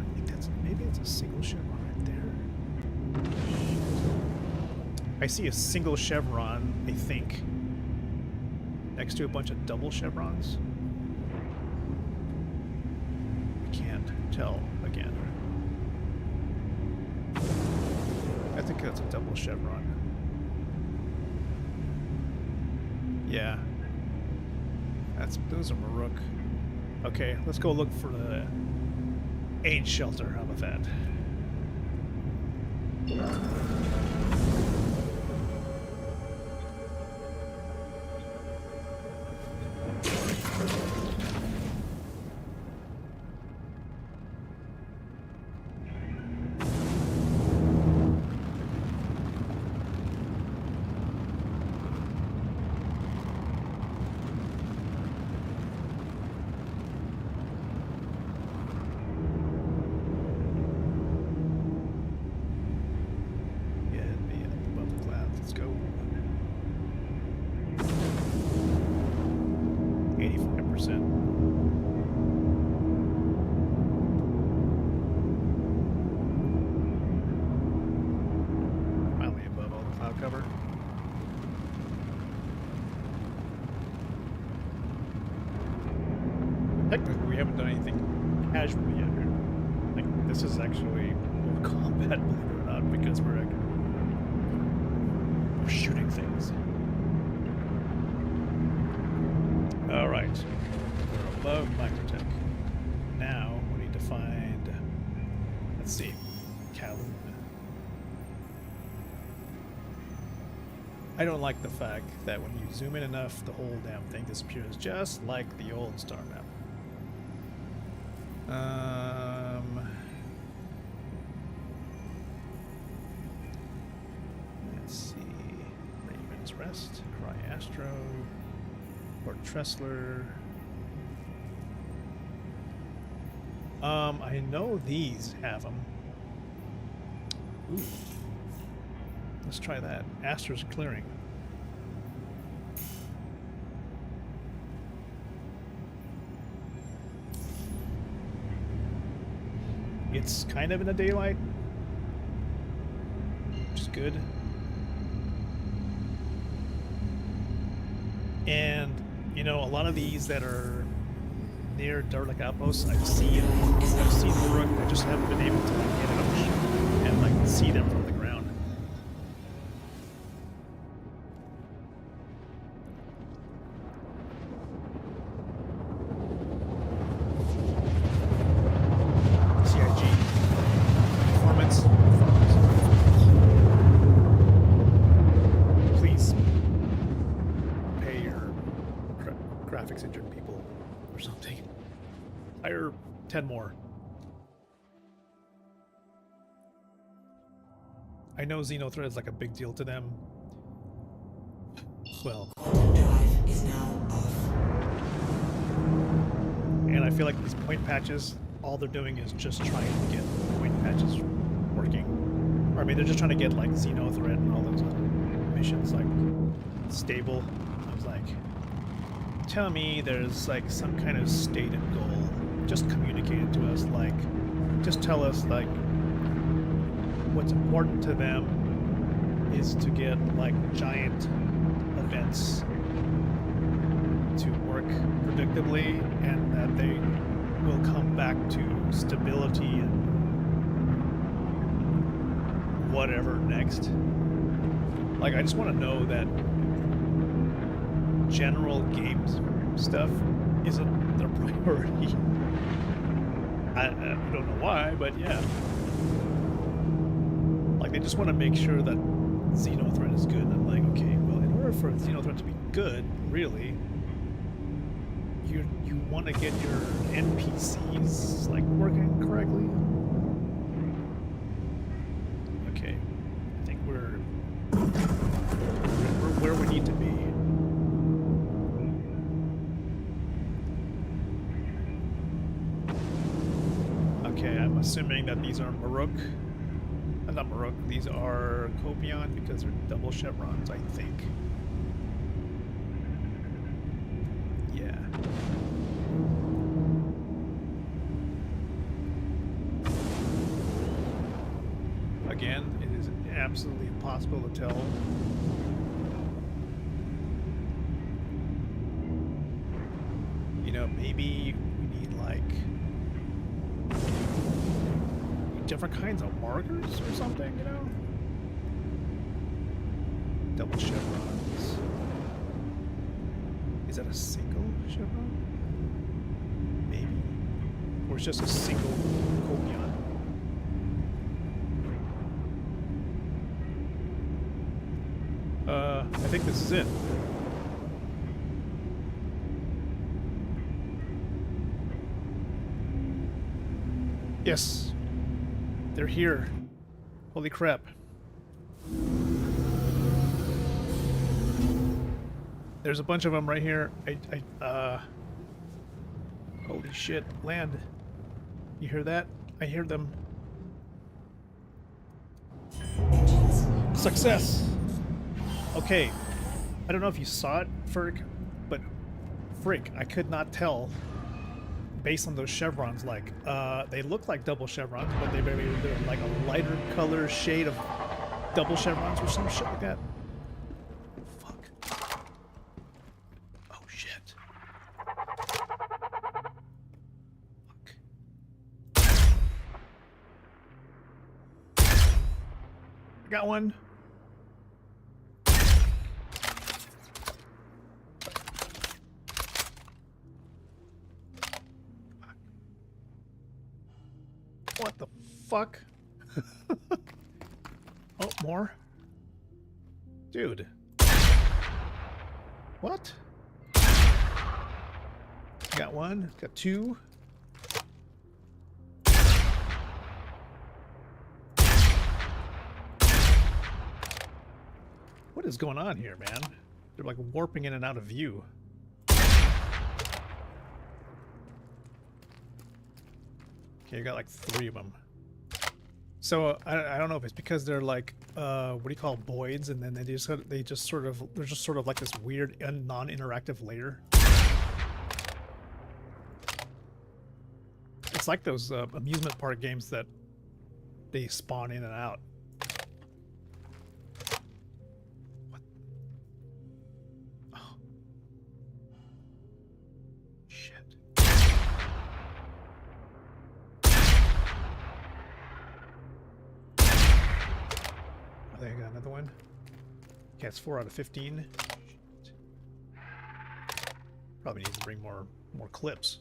I think maybe it's a single chevron right there. I see a single chevron, I think, next to a bunch of double chevrons. I can't tell again. I think that's a double chevron. Yeah. Those are Maruk. Okay, let's go look for the aid shelter. How about that? Technically, we haven't done anything casual yet. Like, this is actually more combat, believe it or not, because we're shooting things. All right, we're above microtech. Now we need to find. Let's see, Calhoun. I don't like the fact that when you zoom in enough, the whole damn thing disappears, just like the old star map. Let's see. Raven's Rest, Cry Astro, Port Tressler. I know these have them. Ooh. Let's try that. Astro's Clearing. It's kind of in the daylight, which is good. And, you know, a lot of these that are near derelict outposts, I've seen the rook. I just haven't been able to like, get out and like see them from the ground. CIG performance. Please pay your graphics injured people or something. Hire 10 more. I know Xenothread is like a big deal to them. Well, Drive is now off. and I feel like these point patches, all they're doing is just trying to get point patches working. Or I mean, they're just trying to get like Xenothread and all those other missions like stable. I was like, tell me there's like some kind of stated goal. Just communicate it to us. Like, just tell us like what's important to them is to get like giant events to work predictably, and that they will come back to stability and whatever next. Like, I just want to know that general games stuff isn't their priority. I don't know why, but yeah. Like, they just want to make sure that Xenothread is good. And I'm like, okay, well, in order for Xenothread to be good, really, you want to get your NPCs like working correctly. Okay, I think we're where we need to be. Okay, I'm assuming that these are Maruk. Not Maruk, these are Copion because they're double chevrons, I think. Yeah. Again, it is absolutely impossible to tell. You know, maybe we need like different kinds of markers or something, you know? Double chevrons. Is that a single chevron? Maybe. Or it's just a single copion. I think this is it. Yes. They're here. Holy crap. There's a bunch of them right here. Holy shit. Land. You hear that? I hear them. Success! Okay. I don't know if you saw it, Ferg, but frick, I could not tell based on those chevrons. Like, they look like double chevrons, but they're like a lighter color shade of double chevrons or some shit like that. Fuck. Oh shit. Fuck. I got one. What the fuck? Oh, more? Dude. What? Got one. Got two. What is going on here, man? They're like warping in and out of view. Okay, you got like 3 of them. So I don't know if it's because they're like what do you call voids, and then they're just sort of like this weird non-interactive layer. It's like those amusement park games that they spawn in and out. What? Oh. Shit. I think I got another one. Okay, it's 4 out of 15. Shit. Probably needs to bring more clips.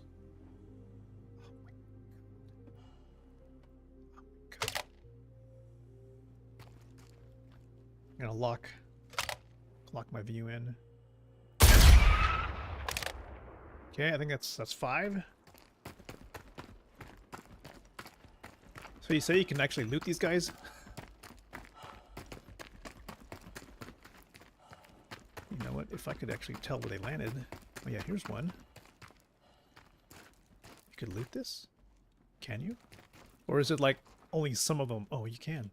I'm gonna lock my view in. Okay, I think that's 5. So you say you can actually loot these guys? You know what? If I could actually tell where they landed. Oh yeah, here's one. You could loot this? Can you? Or is it like only some of them? Oh, you can.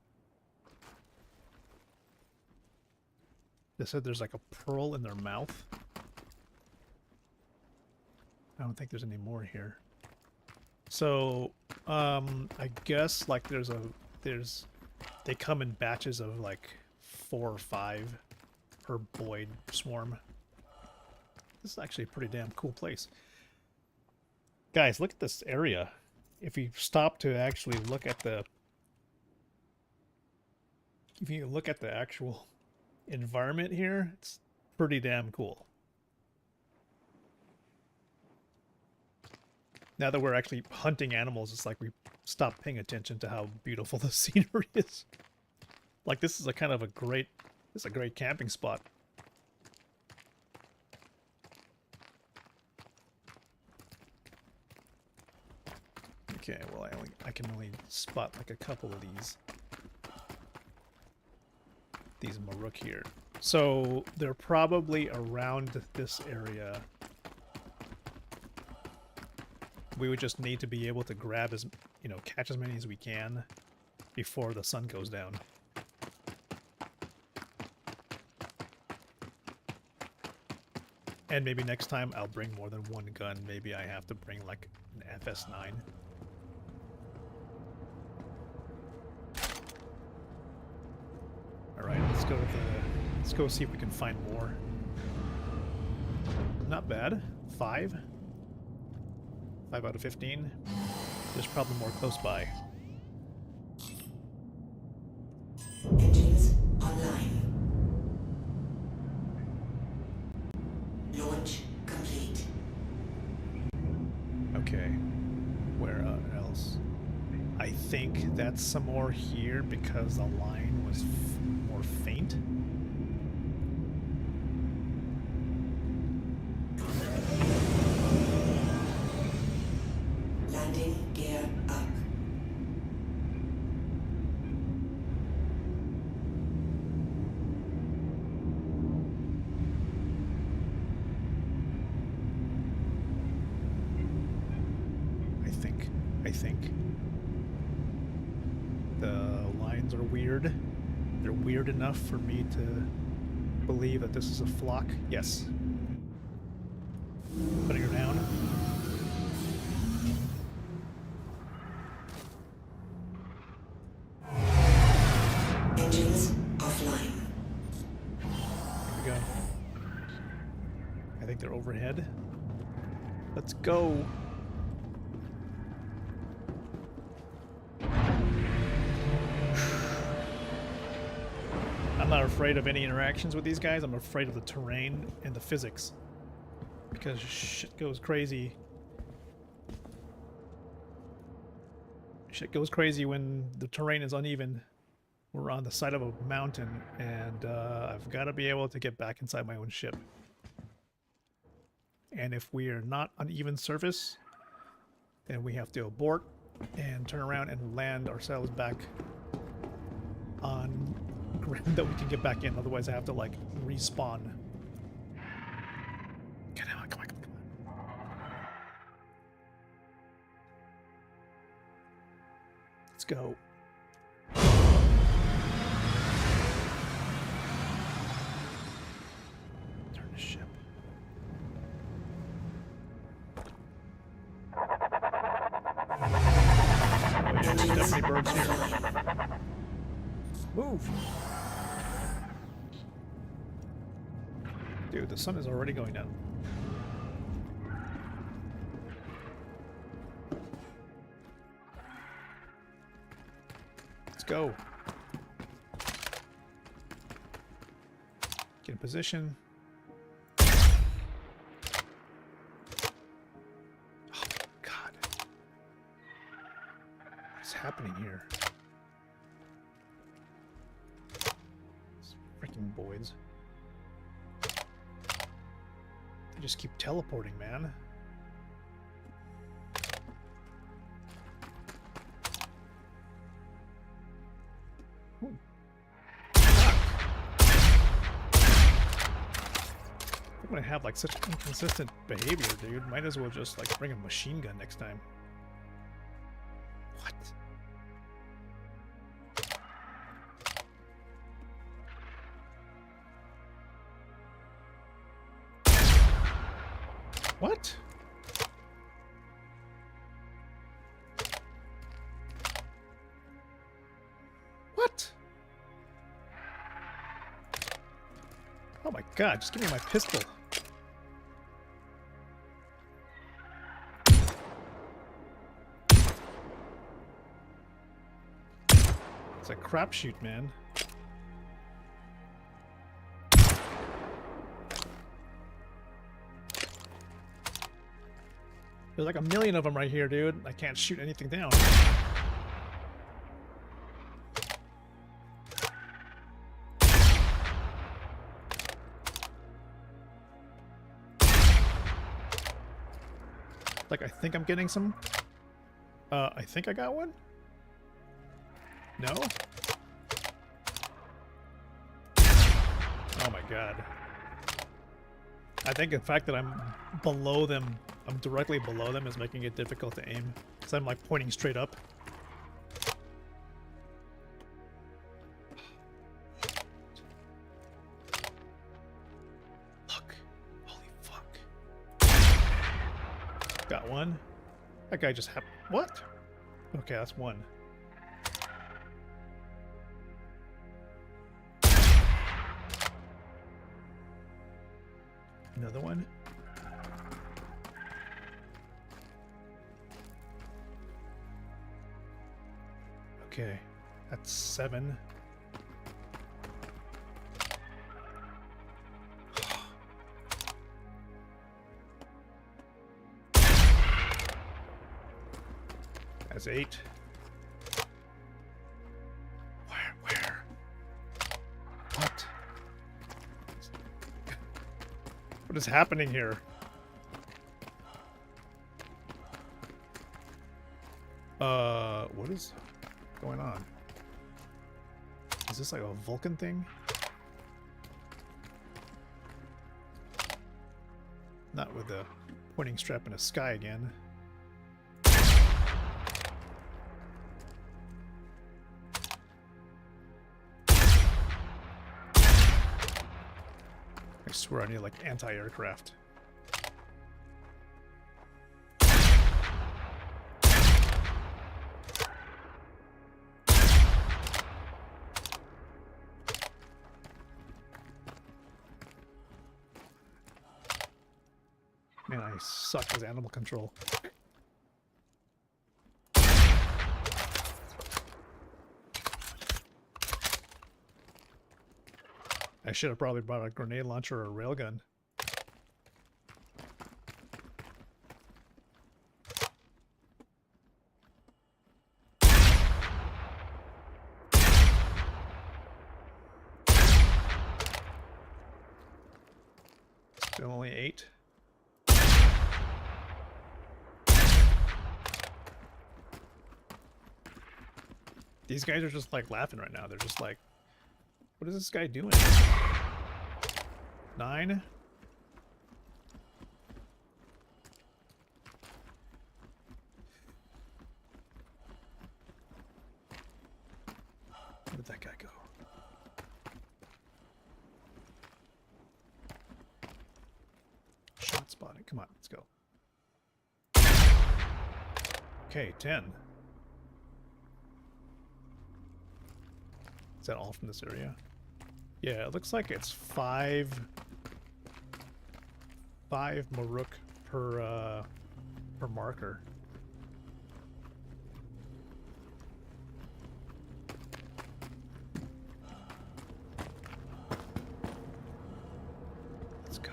They said there's like a pearl in their mouth. I don't think there's any more here. So, I guess like they come in batches of like 4 or 5 per void swarm. This is actually a pretty damn cool place. Guys, look at this area. If you stop to actually look at the... If you look at the actual environment here, it's pretty damn cool. Now that we're actually hunting animals, it's like we stop paying attention to how beautiful the scenery is. Like this is a kind of a great, this is a great camping spot. Okay, well I can only spot like a couple of these Maruk here. So they're probably around this area. We would just need to be able to grab as, you know, catch as many as we can before the sun goes down. And maybe next time I'll bring more than one gun. Maybe I have to bring like an FS9. Alright, let's go see if we can find more. Not bad. 5 out of 15. There's probably more close by. Engines online. Launch complete. Okay. Where else? I think that's some more here because the line was more faint. Landing gear up. I think. The lines are weird. They're weird enough for me to believe that this is a flock. Yes. Putting her down. Engines offline. Here we go. I think they're overhead. Let's go. I'm not afraid of any interactions with these guys. I'm afraid of the terrain and the physics. Because shit goes crazy. Shit goes crazy when the terrain is uneven. We're on the side of a mountain, and I've got to be able to get back inside my own ship. And if we are not on even surface, then we have to abort and turn around and land ourselves back on ground that we can get back in. Otherwise, I have to like respawn. Come on, come on, come on. Let's go. Turn the ship. Oh, yeah, there's definitely birds here. Move! Dude, the sun is already going down. Let's go. Get in position. Oh my god. What's happening here? These freaking boys. They just keep teleporting, man. Ooh. I'm gonna have like such inconsistent behavior, dude. Might as well just like bring a machine gun next time. What? What? What? Oh my god, just give me my pistol. It's a crapshoot, man. There's like a million of them right here, dude. I can't shoot anything down. Like, I think I'm getting some. I think I got one? No? Oh my god. I think the fact that I'm below them, I'm directly below them, is making it difficult to aim. Because I'm like pointing straight up. Look. Holy fuck. Got one. That guy just happened. What? Okay, that's one. Another one. Okay, that's 7. That's 8. Where? What? What is happening here? What is going on? Is this like a Vulcan thing? Not with the pointing strap in the sky again. I swear I need like anti-aircraft. Man, I suck as animal control. I should have probably brought a grenade launcher or a railgun. Still only 8. These guys are just like laughing right now. They're just like, what is this guy doing? 9? Where did that guy go? Shot spotted. Come on, let's go. Okay, 10. Is that all from this area? Yeah, it looks like it's 5 Maruk per marker. Let's go.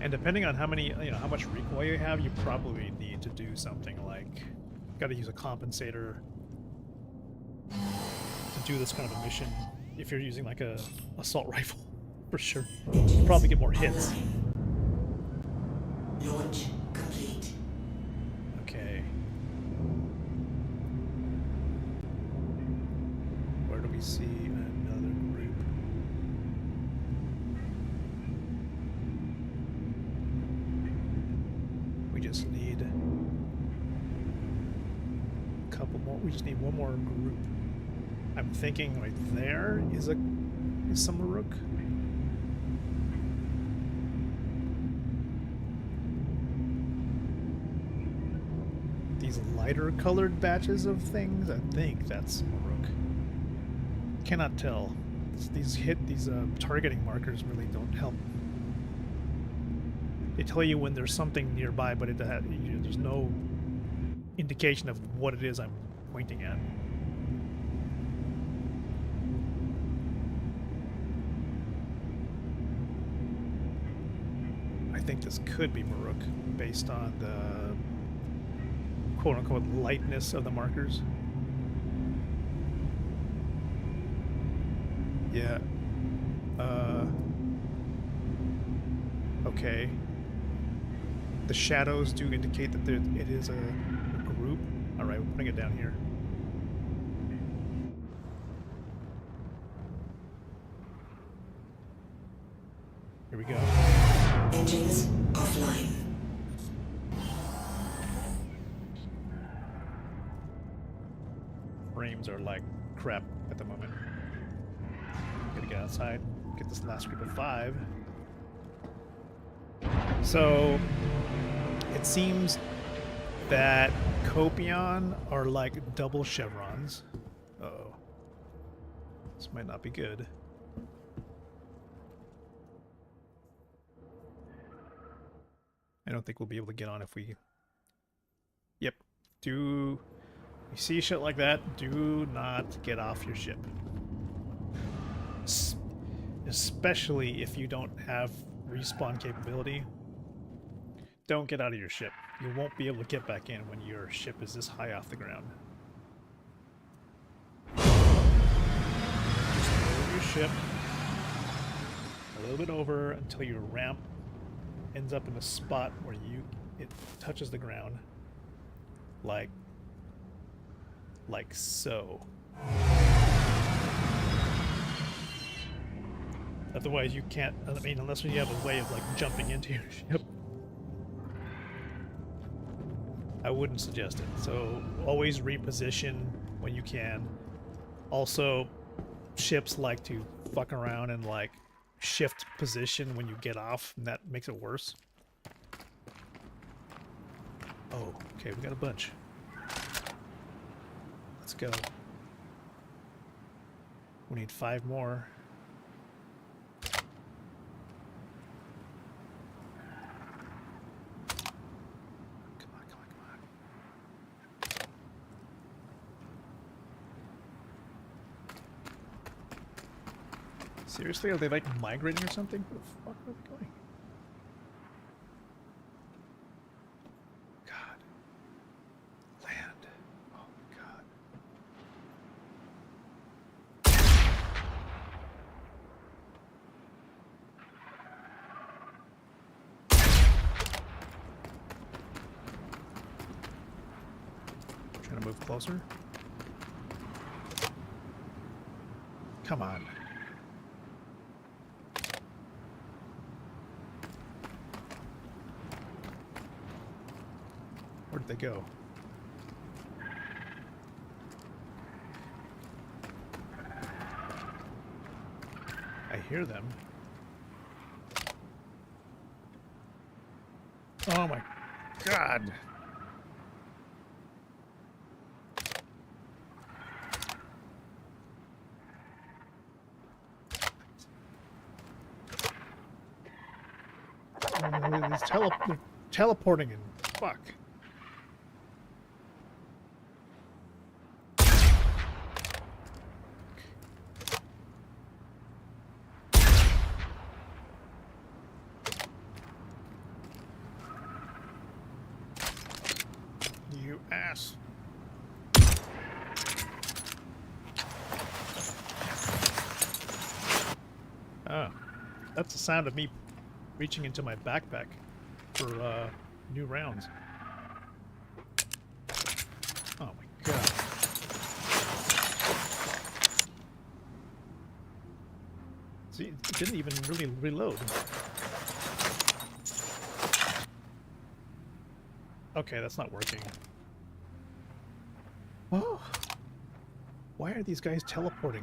And depending on how many, how much recoil you have, you probably need to do something like, got to use a compensator to do this kind of a mission. If you're using like a assault rifle, for sure, you'll probably get more hits. Launch complete. Okay. Where do we see another group? We just need a couple more. We just need one more group. I'm thinking right there is some Maruk. These lighter colored batches of things, I think that's Maruk. Cannot tell. These targeting markers really don't help. They tell you when there's something nearby, but there's no indication of what it is I'm pointing at. I think this could be Maruk based on the quote-unquote lightness of the markers. Yeah. Okay. The shadows do indicate that it is a group. Alright, we're putting it down here. Here we go. Engines offline. Frames are like crap at the moment. Gotta get outside, get this last group of 5. So it seems that Copion are like double chevrons. Uh-oh. This might not be good. I don't think we'll be able to get on if we... Yep. You see shit like that, do not get off your ship. Especially if you don't have respawn capability. Don't get out of your ship. You won't be able to get back in when your ship is this high off the ground. Just move your ship a little bit over until your ramp ends up in a spot where it touches the ground, like so. Otherwise you can't, I mean, unless you have a way of like jumping into your ship. I wouldn't suggest it. So always reposition when you can. Also, ships like to fuck around and like shift position when you get off, and that makes it worse. Oh, okay, we got a bunch. Let's go. We need 5 more. Come on, come on, come on. Seriously, are they like migrating or something? Where the fuck are they going? God. Land. Oh my God. to move closer. Come on. Where'd they go? I hear them. Oh my God. Oh, they're teleporting and fuck. You ass. Oh, that's the sound of me reaching into my backpack for new rounds. Oh my God. See, it didn't even really reload. Okay, that's not working. Oh, why are these guys teleporting?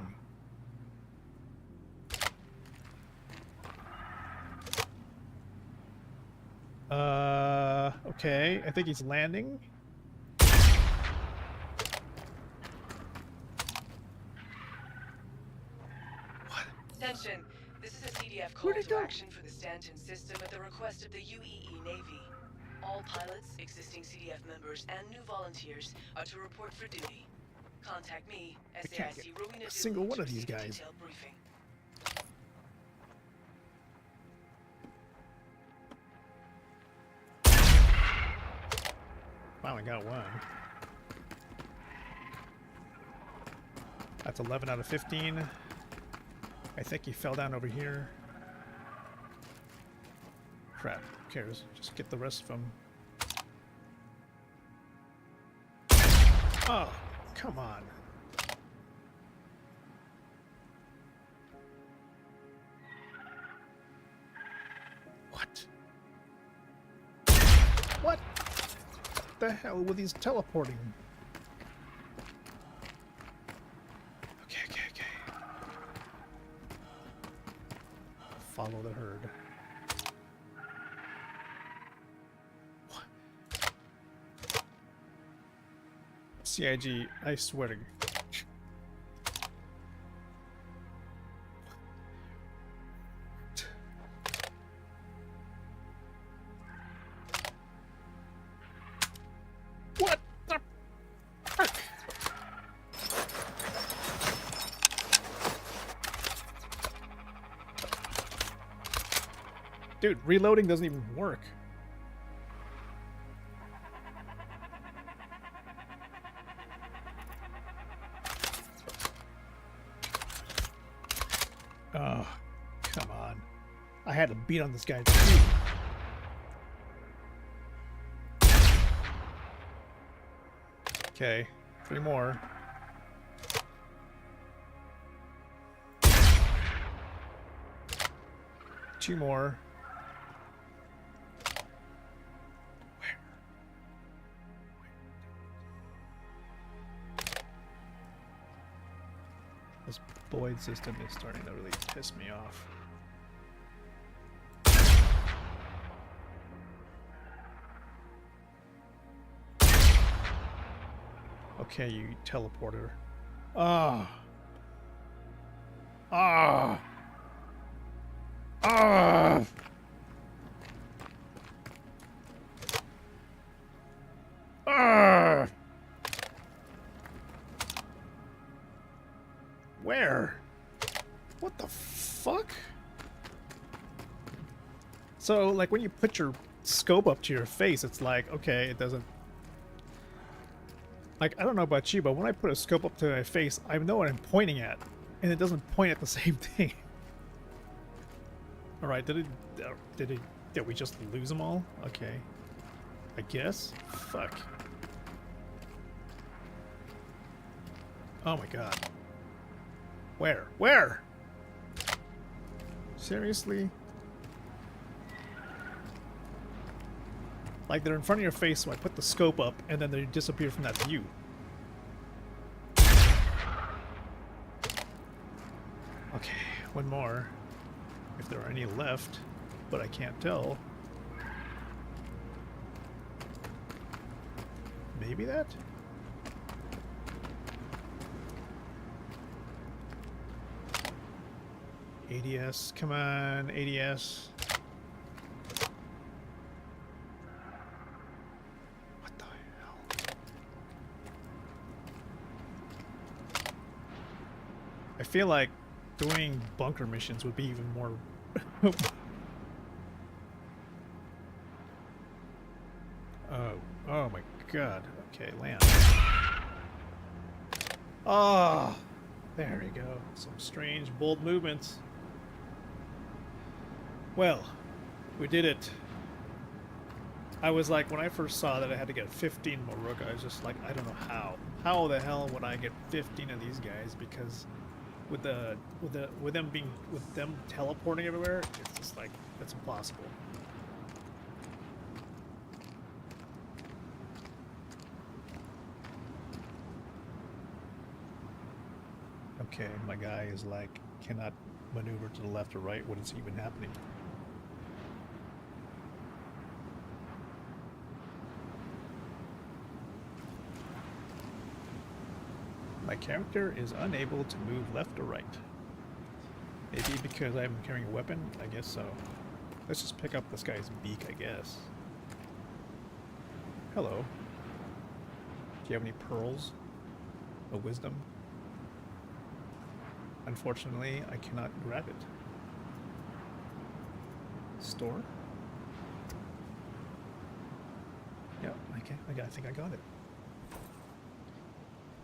Okay, I think he's landing. Attention, this is a CDF call to action for the Stanton system at the request of the UEE Navy. All pilots, existing CDF members, and new volunteers are to report for duty. Contact me, SAIC Rowena, A single one to of these receive a guys. detailed briefing. Finally got one. That's 11 out of 15. I think he fell down over here. Crap, who cares? Just get the rest of them. Oh, come on. What? What the hell with these teleporting? Okay. Follow the herd. What? CIG, I swear to what the frick? Dude, reloading doesn't even work. Oh, come on. I had to beat on this guy too. Okay, 3 more. Two more. Where? This Boyd system is starting to really piss me off. Okay, you teleporter. Ah. Ah. Ah. Ah. Where? What the fuck? So, like, when you put your scope up to your face, it's like, okay, it doesn't... Like, I don't know about you, but when I put a scope up to my face, I know what I'm pointing at, and it doesn't point at the same thing. Alright, did we just lose them all? Okay. I guess? Fuck. Oh my god. Where? Where? Seriously? Like they're in front of your face, so I put the scope up, and then they disappear from that view. Okay, one more. If there are any left, but I can't tell. Maybe that? ADS, come on, ADS. What the hell? I feel like doing bunker missions would be even more... oh my god. Okay, land. Oh, there you go. Some strange, bold movements. Well, we did it. I was like, when I first saw that I had to get 15 Moruk, I was just like, I don't know how. How the hell would I get 15 of these guys? Because with them teleporting everywhere, it's just like, that's impossible. Okay, my guy is like, cannot maneuver to the left or right. What is even happening? My character is unable to move left or right. Maybe because I'm carrying a weapon? I guess so. Let's just pick up this guy's beak, I guess. Hello. Do you have any pearls of wisdom? Unfortunately, I cannot grab it. Store? Yep, okay, I think I got it.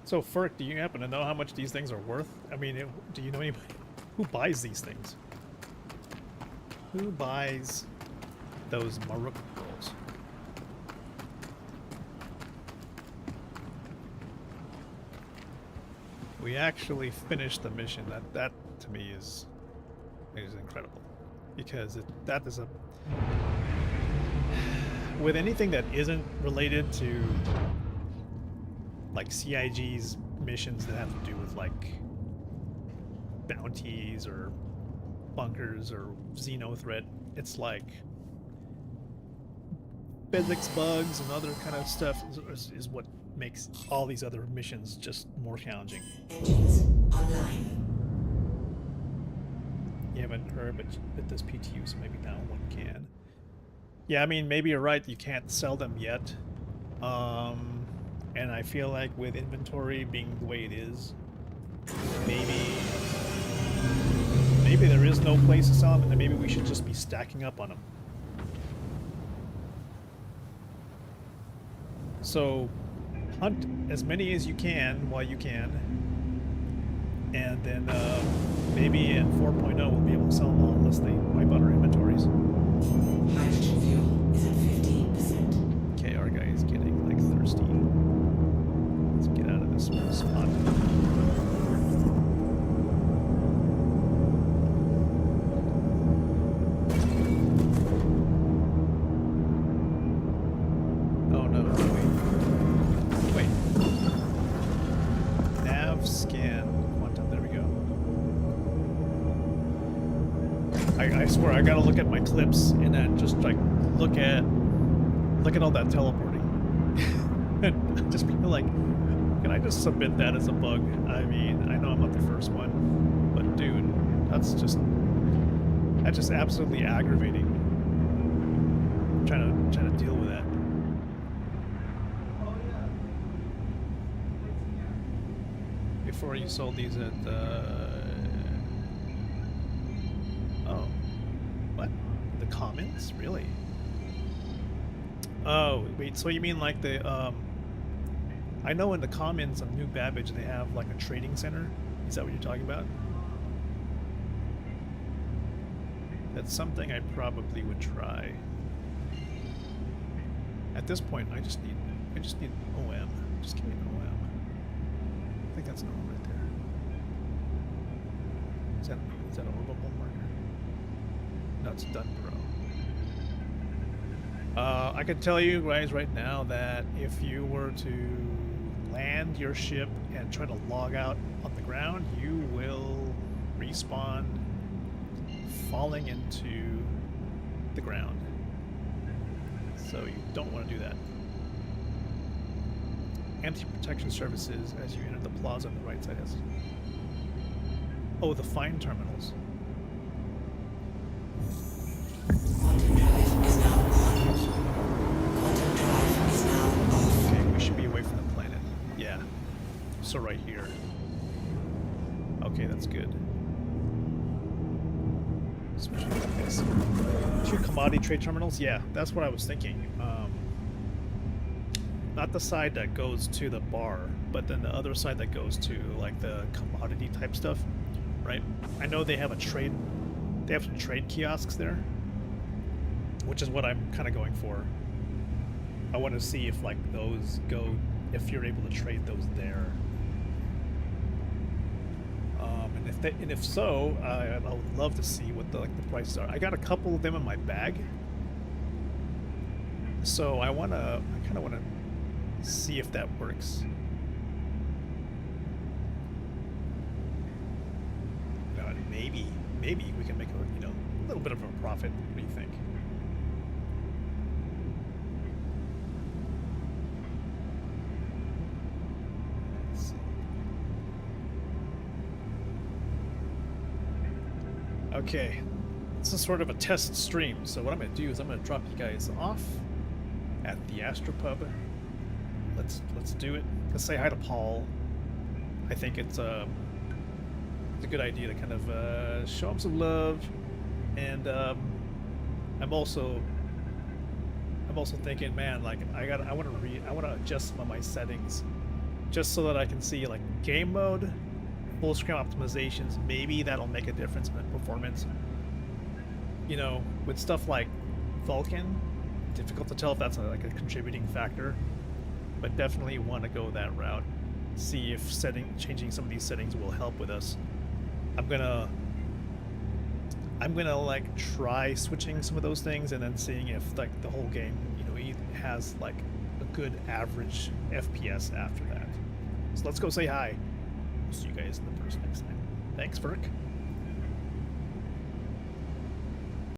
So, Ferk, do you happen to know how much these things are worth? I mean, do you know anybody who buys these things? Who buys those Maruk pearls? We actually finished the mission. That to me is incredible, because that is a, with anything that isn't related to like CIG's missions that have to do with like bounties or bunkers or Xeno threat, it's like physics bugs and other kind of stuff is what makes all these other missions just more challenging. Engines online. You haven't heard, but it does PTU, so maybe now one can. Yeah, I mean, maybe you're right, you can't sell them yet. And I feel like with inventory being the way it is, maybe there is no place to sell them, and then maybe we should just be stacking up on them. So hunt as many as you can while you can, and then maybe at 4.0 we'll be able to sell them all unless they wipe out our inventories. Hydrogen fuel is at 15%. Okay, our guy is getting like thirsty. Let's get out of this spot. Oh no, wait. Nav scan quantum, there we go. I swear I gotta look at my clips and then just like look at all that teleporting. And I just feel like, can I just submit that as a bug? I mean, I know I'm not the first one, but dude, that's just absolutely aggravating. Trying to deal with that. Before you sold these at oh, what? The Commons? Really? Oh, wait, so you mean like the I know in the Commons on New Babbage they have like a trading center? Is that what you're talking about? That's something I probably would try. At this point, I just need OM. Just give me an OM. think that's normal right there. Is that a orbable marker? No, it's Dunborough. I can tell you guys right now that if you were to land your ship and try to log out on the ground, you will respawn falling into the ground. So you don't want to do that. Anti-protection services as you enter the plaza on the right side. Oh, the fine terminals. Quantum drive is now on. Quantum drive is now off. Okay, we should be away from the planet. Yeah. So right here. Okay, that's good. Switching to this. 2 commodity trade terminals? Yeah, that's what I was thinking. Not the side that goes to the bar, but then the other side that goes to like the commodity type stuff, right? I know they have some trade kiosks there, which is what I'm kind of going for. I want to see if like those go, if you're able to trade those there. And if so, I would love to see what the prices are. I got a couple of them in my bag, so I kind of want to see if that works. Maybe we can make a little bit of a profit. What do you think? Let's see. Okay, this is sort of a test stream. So what I'm going to do is I'm going to drop you guys off at the Astropub. Let's do it. Let's say hi to Paul. I think it's a good idea to kind of show him some love, and I'm also thinking, man, like I want to adjust some of my settings just so that I can see like game mode, full screen optimizations. Maybe that'll make a difference in performance. You know, with stuff like Vulkan, difficult to tell if that's like a contributing factor. But definitely want to go that route. See if changing some of these settings will help with us. I'm gonna like try switching some of those things and then seeing if like the whole game, has like a good average FPS after that. So let's go say hi. See you guys in the first next time. Thanks, Verk.